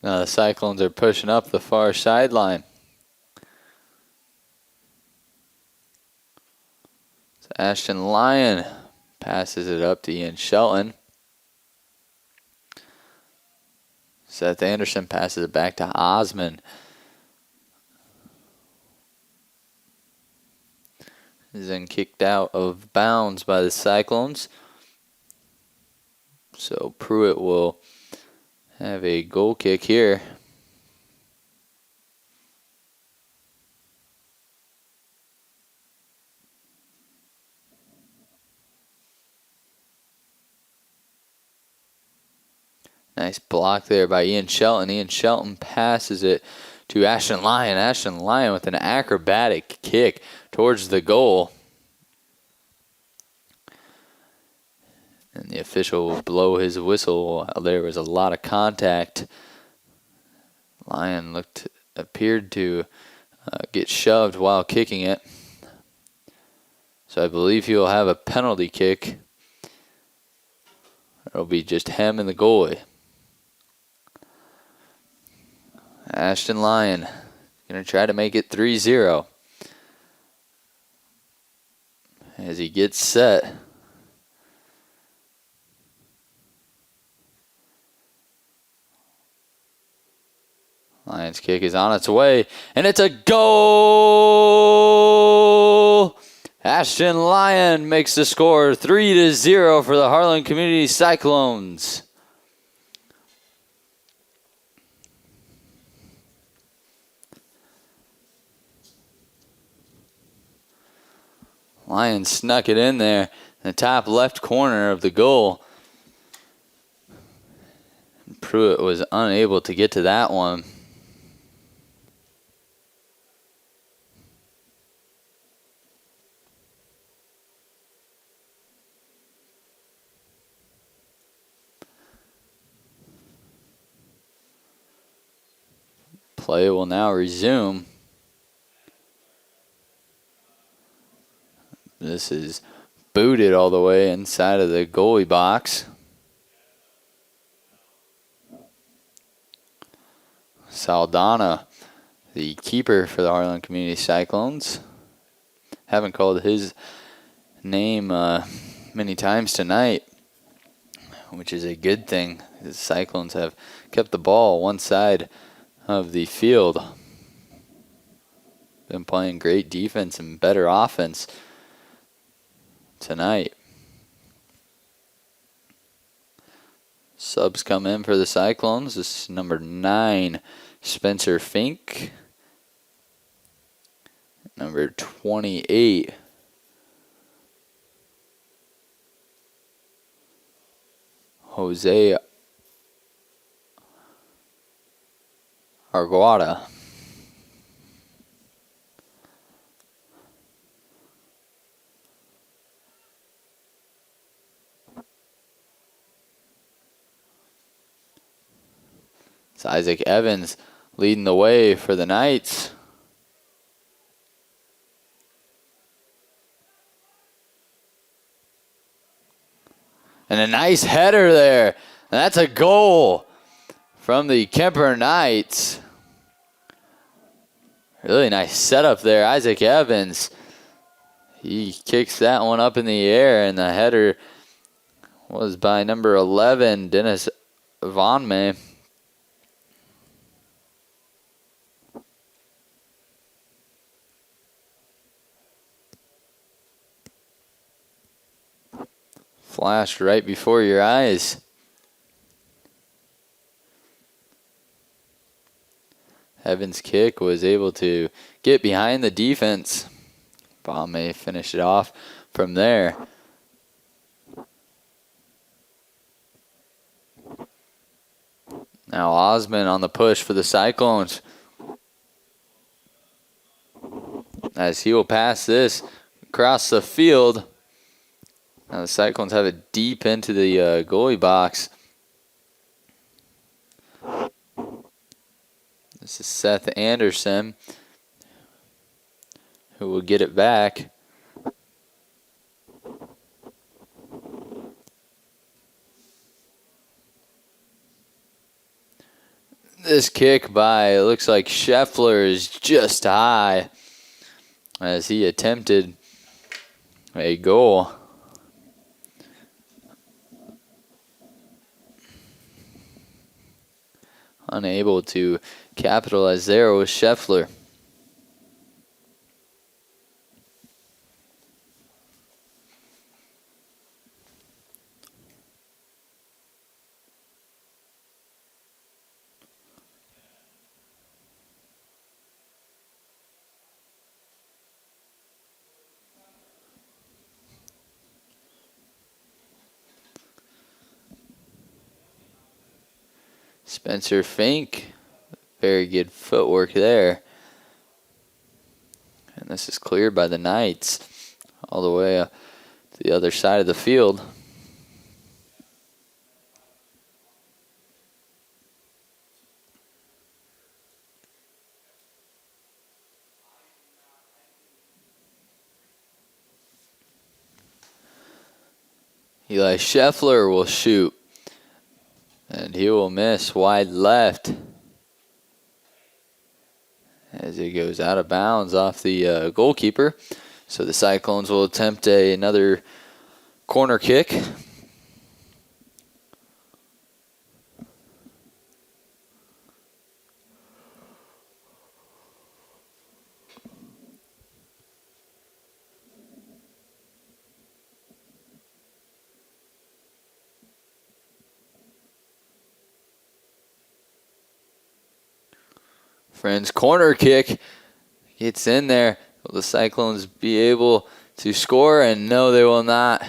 Now the Cyclones are pushing up the far sideline. So Ashton Lyon passes it up to Ian Shelton. Seth Anderson passes it back to Osman. Is then kicked out of bounds by the Cyclones. So Pruitt will have a goal kick here. Nice block there by Ian Shelton. Ian Shelton passes it to Ashton Lyon. Ashton Lyon with an acrobatic kick towards the goal. And the official will blow his whistle. There was a lot of contact. Lyon appeared to get shoved while kicking it. So I believe he'll have a penalty kick. It'll be just him and the goalie. Ashton Lyon going to try to make it 3-0. As he gets set. Lions kick is on its way, and it's a goal! Ashton Lyon makes the score 3-0 for the Harlan Community Cyclones. Lions snuck it in there in the top left corner of the goal. Pruitt was unable to get to that one. Play will now resume. This is booted all the way inside of the goalie box. Saldana, the keeper for the Harlan Community Cyclones. Haven't called his name many times tonight, which is a good thing. The Cyclones have kept the ball one side of the field. Been playing great defense and better offense tonight. Subs come in for the Cyclones. This is number 9, Spencer Fink. Number 28, Jose Arguada. It's Isaac Evans leading the way for the Knights. And a nice header there. And that's a goal from the Kuemper Knights. Really nice setup there. Isaac Evans. He kicks that one up in the air, and the header was by number 11, Dennis Von May. Flashed right before your eyes. Evans' kick was able to get behind the defense. Von May finished it off from there. Now Osman on the push for the Cyclones. As he will pass this across the field. Now the Cyclones have it deep into the goalie box. This is Seth Anderson, who will get it back. This kick by, it looks like Scheffler, is just high as he attempted a goal. Unable to capitalize there with Scheffler. Spencer Fink, very good footwork there. And this is cleared by the Knights all the way to the other side of the field. Eli Scheffler will shoot. And he will miss wide left as it goes out of bounds off the goalkeeper. So the Cyclones will attempt another corner kick. Friends, corner kick gets in there. Will the Cyclones be able to score? And no, they will not.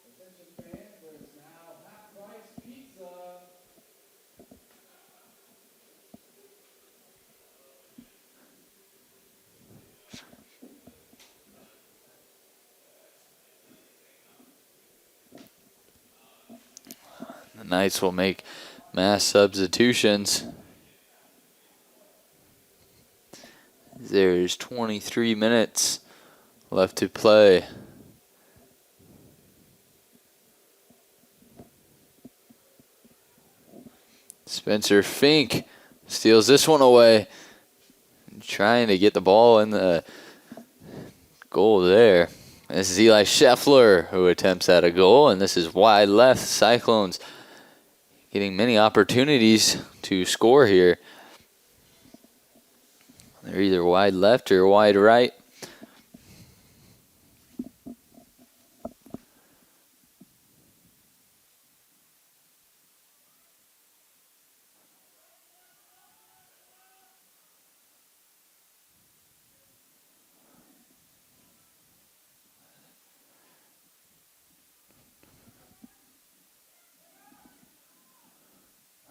Attention fans, there's now half-price pizza. The Knights will make mass substitutions. There's 23 minutes left to play. Spencer Fink steals this one away. Trying to get the ball in the goal there. This is Eli Scheffler who attempts at a goal, and this is wide left. Cyclones getting many opportunities to score here. They're either wide left or wide right.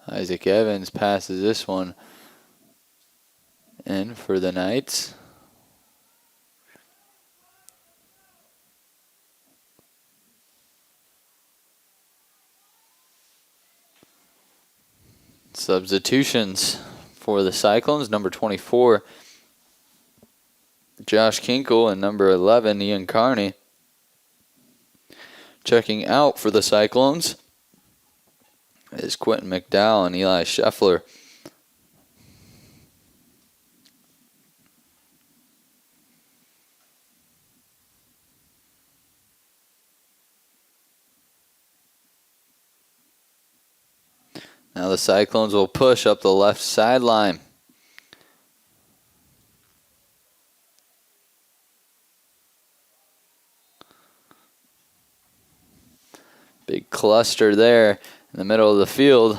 Isaac Evans passes this one in for the Knights. Substitutions for the Cyclones. Number 24, Josh Kinkle, and number 11, Ian Carney. Checking out for the Cyclones is Quentin McDowell and Eli Scheffler. Now the Cyclones will push up the left sideline. Big cluster there in the middle of the field.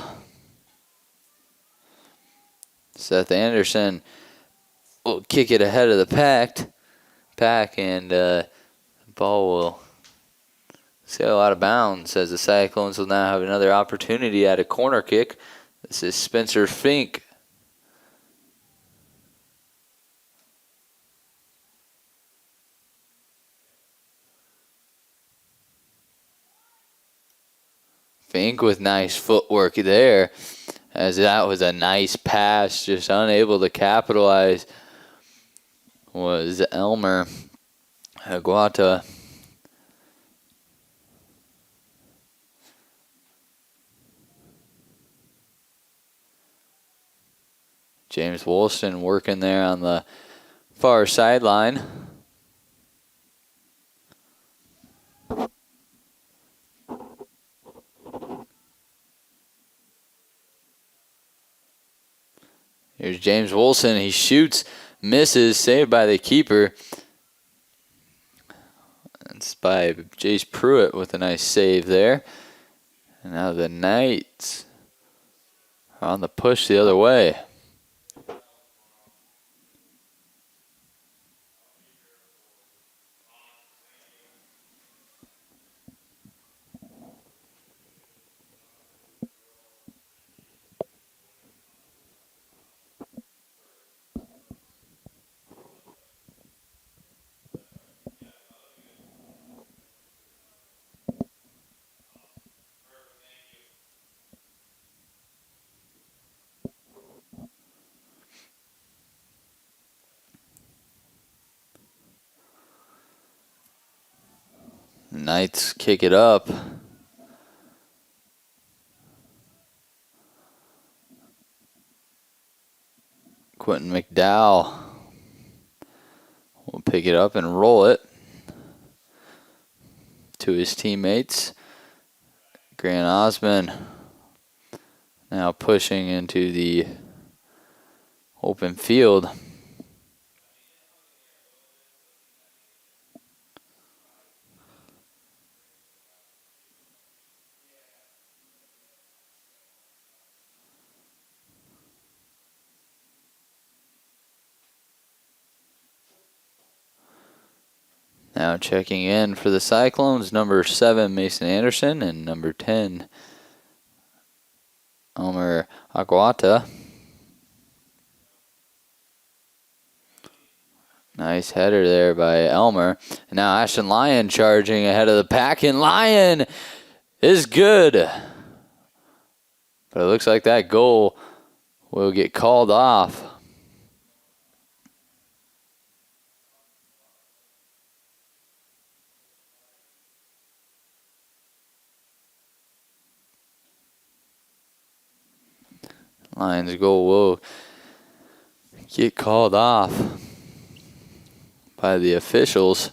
Seth Anderson will kick it ahead of the pack, and ball will sail out of bounds as the Cyclones will now have another opportunity at a corner kick. This is Spencer Fink. Fink with nice footwork there, as that was a nice pass, just unable to capitalize was Elmer Aguata. James Woolston working there on the far sideline. Here's James Woolston. He shoots, misses, saved by the keeper. It's by Jace Pruitt with a nice save there. And now the Knights are on the push the other way. Knights kick it up. Quentin McDowell will pick it up and roll it to his teammates. Grant Osmond now pushing into the open field. Now checking in for the Cyclones, number 7, Mason Anderson, and number 10, Elmer Aguata. Nice header there by Elmer. And now Ashton Lyon charging ahead of the pack, and Lyon is good. But it looks like that goal will get called off. Lions goal will get called off by the officials.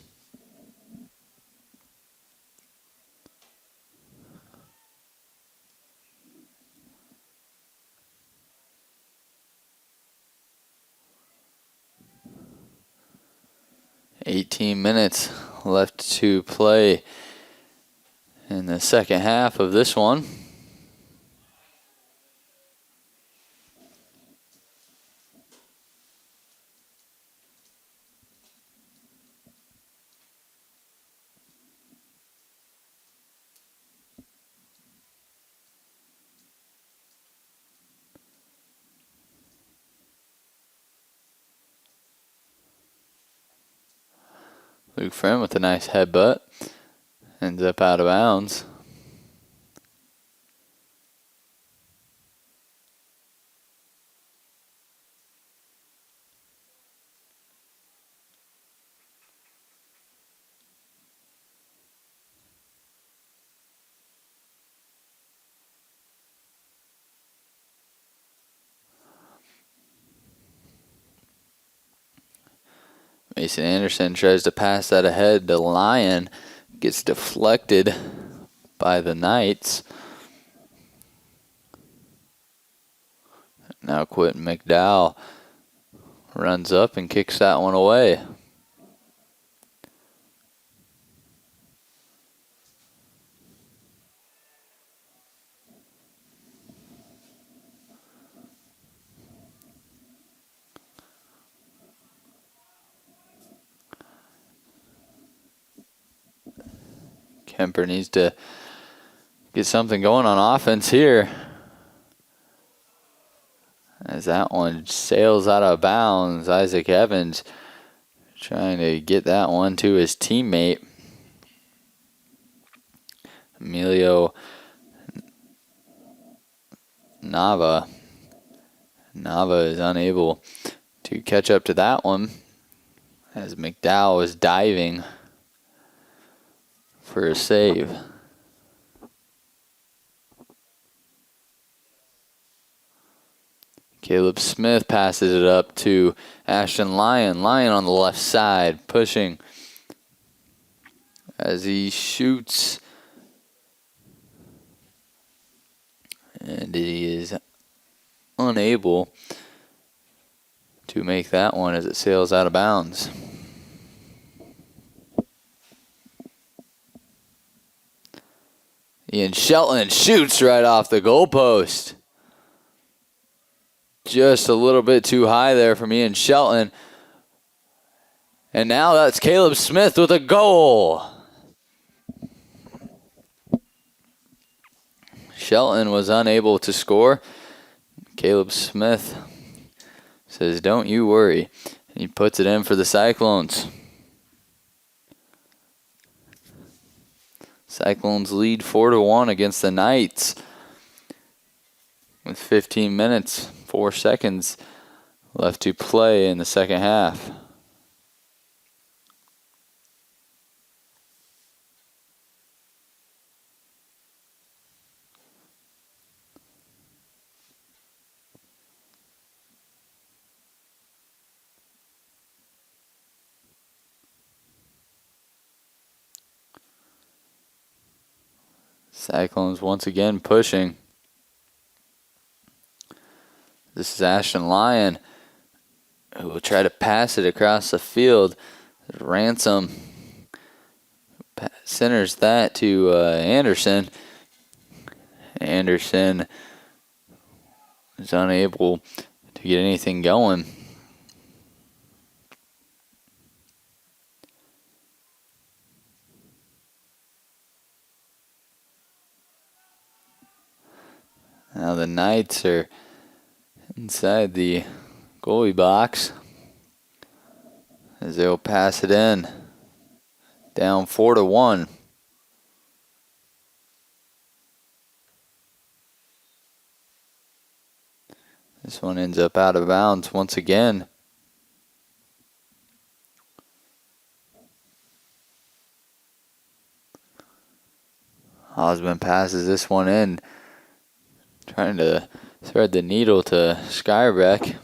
.18 minutes left to play in the second half of this one. Luke Friend with a nice headbutt. Ends up out of bounds. Mason Anderson tries to pass that ahead to Lyon. Gets deflected by the Knights. Now Quentin McDowell runs up and kicks that one away. Kuemper needs to get something going on offense here, as that one sails out of bounds. Isaac Evans trying to get that one to his teammate. Emilio Nava. Nava is unable to catch up to that one, as McDowell was diving for a save. Caleb Smith passes it up to Ashton Lyon. Lyon on the left side, pushing as he shoots. And he is unable to make that one as it sails out of bounds. Ian Shelton shoots right off the goalpost. Just a little bit too high there from Ian Shelton. And now that's Caleb Smith with a goal. Shelton was unable to score. Caleb Smith says, "Don't you worry." And he puts it in for the Cyclones. Cyclones lead 4-1 against the Knights. With 15 minutes, 4 seconds left to play in the second half. Cyclones once again pushing. This is Ashton Lyon, who will try to pass it across the field. Ransom centers that to Anderson. Anderson is unable to get anything going. Now the Knights are inside the goalie box as they'll pass it in. Down 4-1. This one ends up out of bounds once again. Osmond passes this one in, trying to thread the needle to Skyrbeck.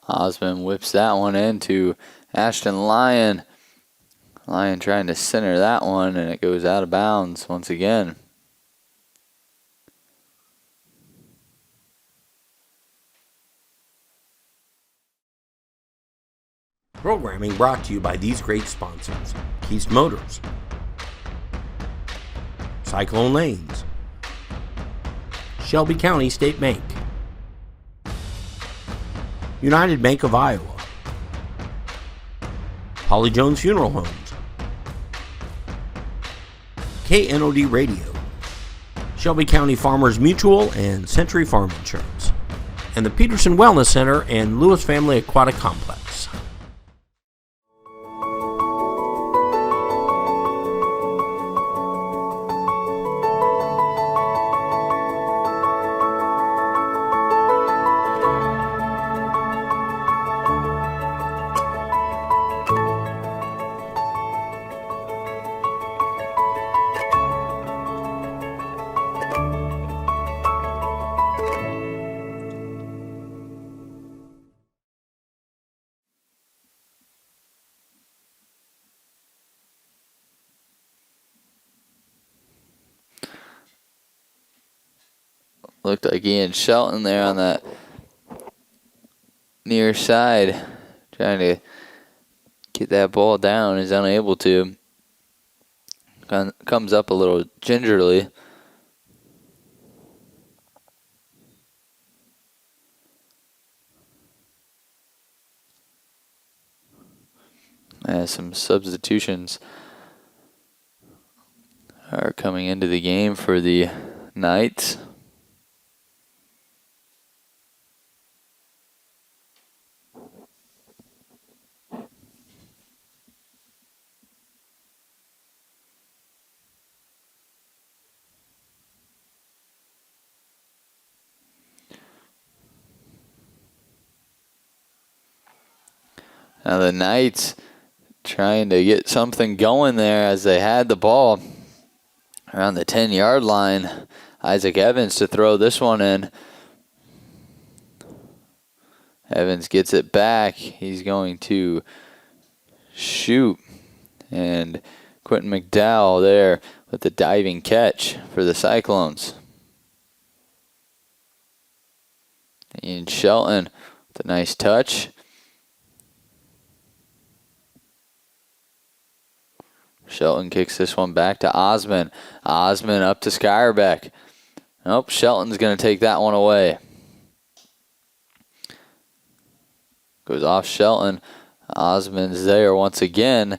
Osmond whips that one into Ashton Lyon. Lyon trying to center that one, and it goes out of bounds once again. Programming brought to you by these great sponsors: Keast Motors, Cyclone Lanes, Shelby County State Bank, United Bank of Iowa, Polly Jones Funeral Homes, KNOD Radio, Shelby County Farmers Mutual and Century Farm Insurance, and the Peterson Wellness Center and Lewis Family Aquatic Complex. Looked like Ian Shelton there on that near side, trying to get that ball down. Is unable to. Comes up a little gingerly. as some substitutions are coming into the game for the Knights. Now the Knights trying to get something going there as they had the ball around the 10-yard line. Isaac Evans to throw this one in. Evans gets it back. He's going to shoot. And Quentin McDowell there with the diving catch for the Cyclones. Ian Shelton with a nice touch. Shelton kicks this one back to Osman. Osman up to Skyrbeck. Nope, Shelton's going to take that one away. Goes off Shelton. Osman's there once again.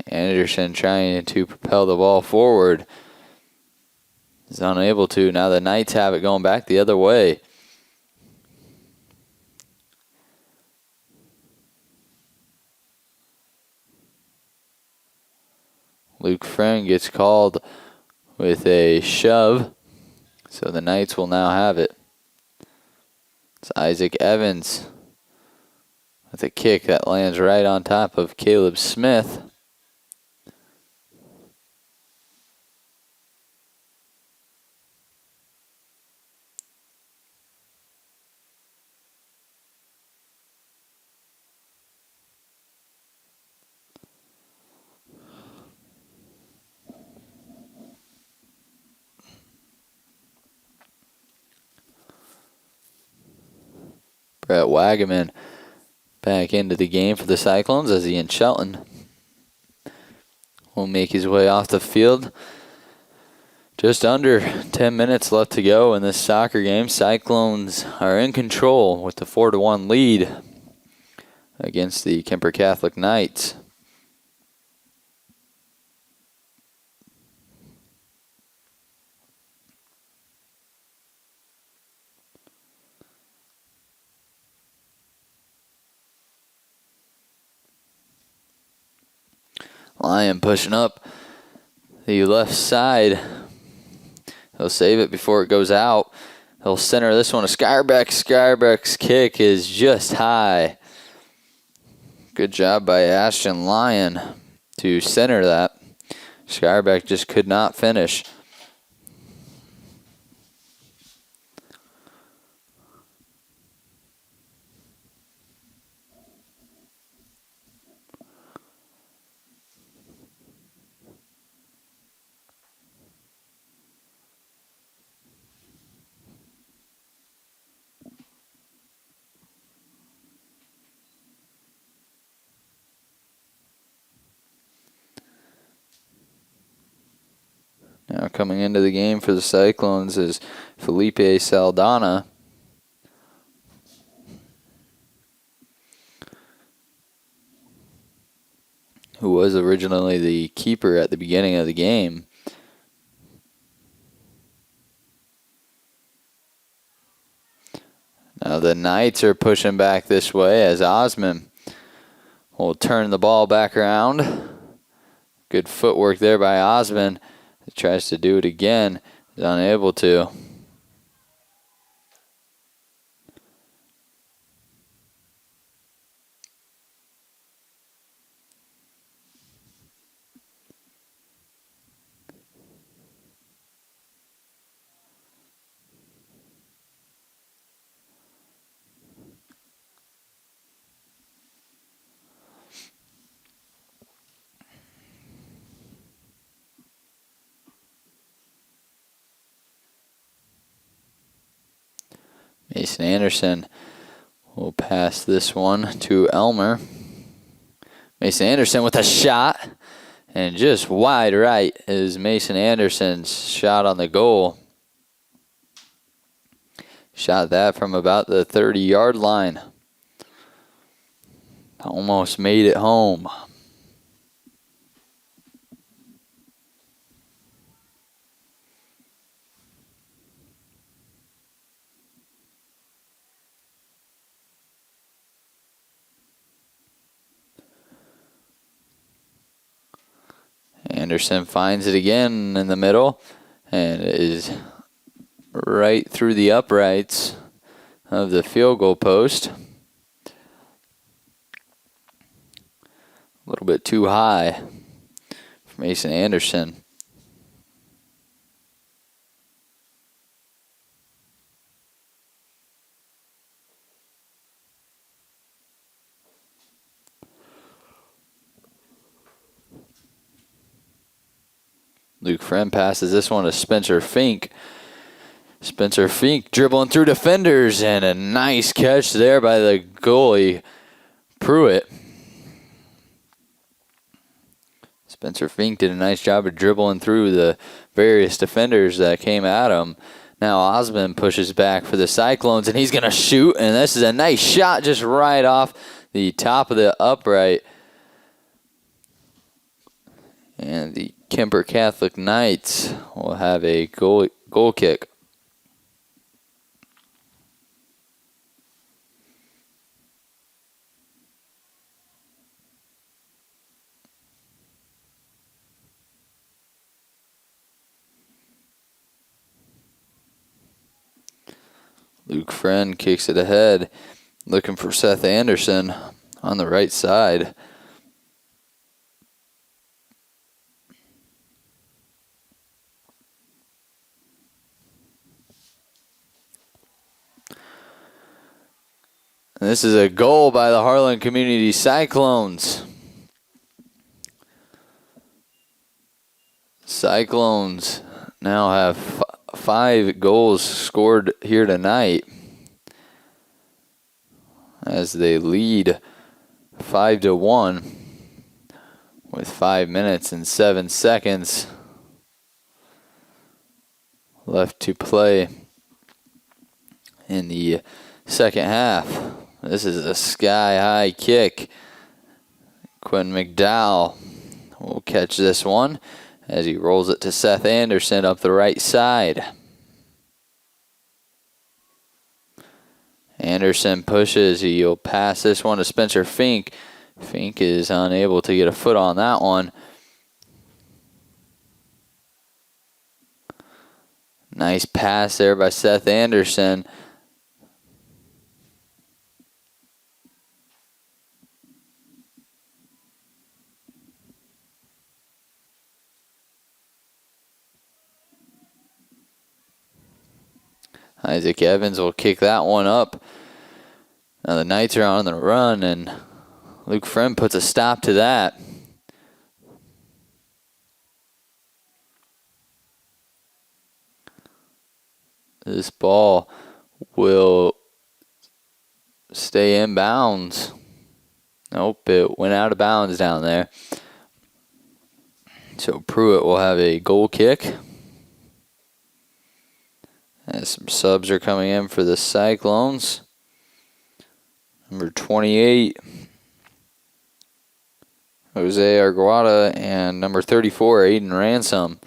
Anderson trying to propel the ball forward. He's unable to. Now the Knights have it going back the other way. Luke Friend gets called with a shove. So the Knights will now have it. It's Isaac Evans with a kick that lands right on top of Caleb Smith. Brett Wagaman back into the game for the Cyclones as Ian Shelton will make his way off the field. Just under 10 minutes left to go in this soccer game. Cyclones are in control with the 4-1 lead against the Kuemper Catholic Knights. Lyon pushing up the left side. He'll save it before it goes out. He'll center this one to Skyrbeck. Skyrbeck's kick is just high. Good job by Ashton Lyon to center that. Skyrbeck just could not finish. Now coming into the game for the Cyclones is Felipe Saldana. Who was originally the keeper at the beginning of the game. Now the Knights are pushing back this way as Osman will turn the ball back around. Good footwork there by Osman. He tries to do it again. Is unable to. Mason Anderson will pass this one to Elmer. Mason Anderson with a shot. And just wide right is Mason Anderson's shot on the goal. Shot that from about the 30-yard line. Almost made it home. Anderson finds it again in the middle, and it is right through the uprights of the field goal post. A little bit too high for Mason Anderson. Luke Friend passes this one to Spencer Fink. Spencer Fink dribbling through defenders, and a nice catch there by the goalie, Pruitt. Spencer Fink did a nice job of dribbling through the various defenders that came at him. Now Osmond pushes back for the Cyclones, and he's going to shoot, and this is a nice shot just right off the top of the upright. And the Kuemper Catholic Knights will have a goal kick. Luke Friend kicks it ahead, looking for Seth Anderson on the right side. And this is a goal by the Harlan Community Cyclones. Cyclones now have 5 goals scored here tonight as they lead 5-1 with 5 minutes and 7 seconds left to play in the second half. This is a sky-high kick. Quinn McDowell will catch this one as he rolls it to Seth Anderson up the right side. Anderson pushes. He'll pass this one to Spencer Fink. Fink is unable to get a foot on that one. Nice pass there by Seth Anderson. Isaac Evans will kick that one up. Now the Knights are on the run, and Luke Friend puts a stop to that. This ball will stay in bounds. Nope, it went out of bounds down there. So Pruitt will have a goal kick. As some subs are coming in for the Cyclones. Number 28, Jose Arguada, and number 34, Aiden Ransom,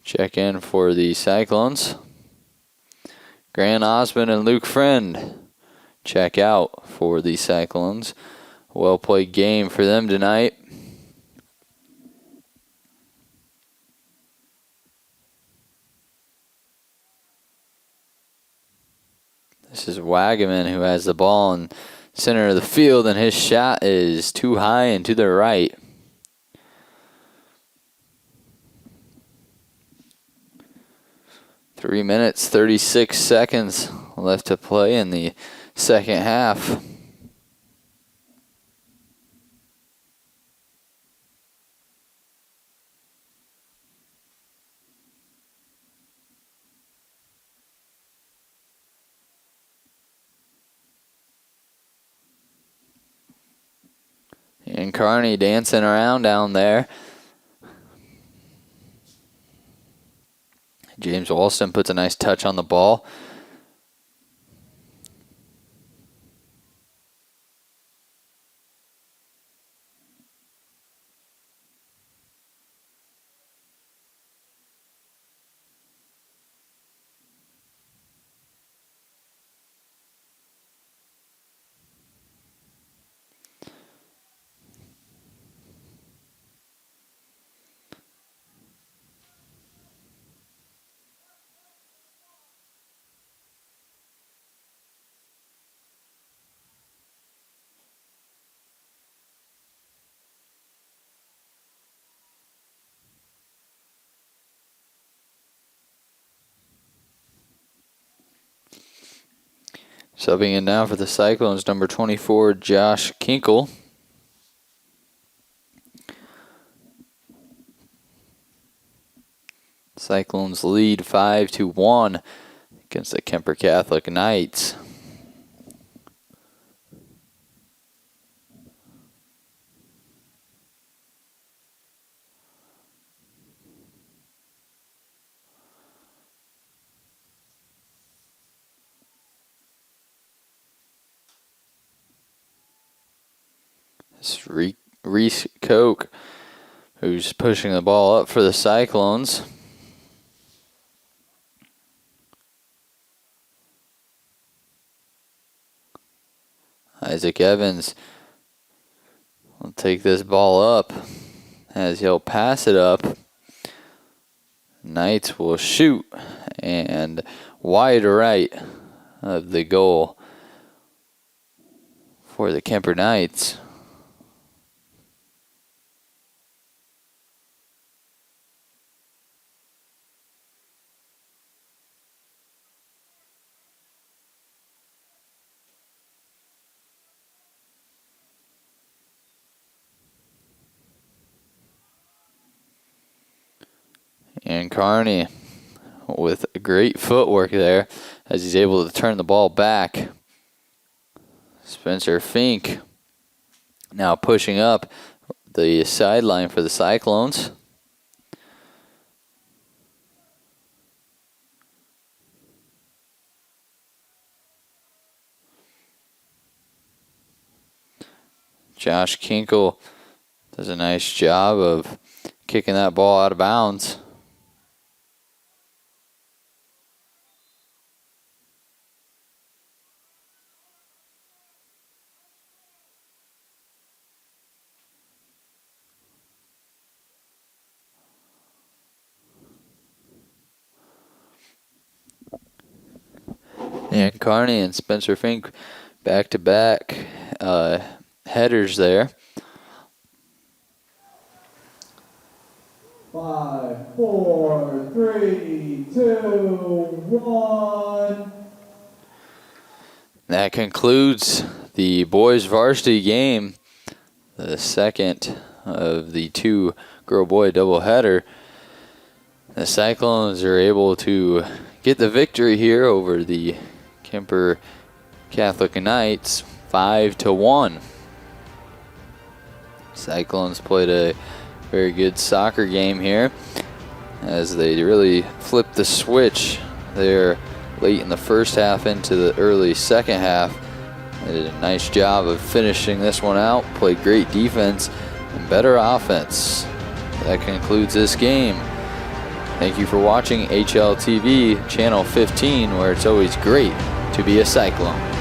check in for the Cyclones. Grant Osmond and Luke Friend check out for the Cyclones. Well played game for them tonight. This is Wagaman who has the ball in center of the field, and his shot is too high and to the right. Three minutes, 36 seconds left to play in the second half. And Carney dancing around down there. James Walston puts a nice touch on the ball. Subbing in now for the Cyclones, number 24, Josh Kinkle. Cyclones lead 5-1 against the Kuemper Catholic Knights. It's Reese Koch who's pushing the ball up for the Cyclones. Isaac Evans will take this ball up as he'll pass it up. Knights will shoot, and wide right of the goal for the Kuemper Knights. And Carney with great footwork there as he's able to turn the ball back. Spencer Fink now pushing up the sideline for the Cyclones. Josh Kinkle does a nice job of kicking that ball out of bounds. And Carney and Spencer Fink back-to-back headers there. 5, 4, 3, 2, 1. That concludes the boys varsity game, the second of the two girl-boy doubleheader. The Cyclones are able to get the victory here over the Kuemper Catholic Knights, 5-1. Cyclones played a very good soccer game here as they really flipped the switch there late in the first half into the early second half. They did a nice job of finishing this one out, played great defense and better offense. That concludes this game. Thank you for watching HLTV Channel 15, where it's always great to be a Cyclone.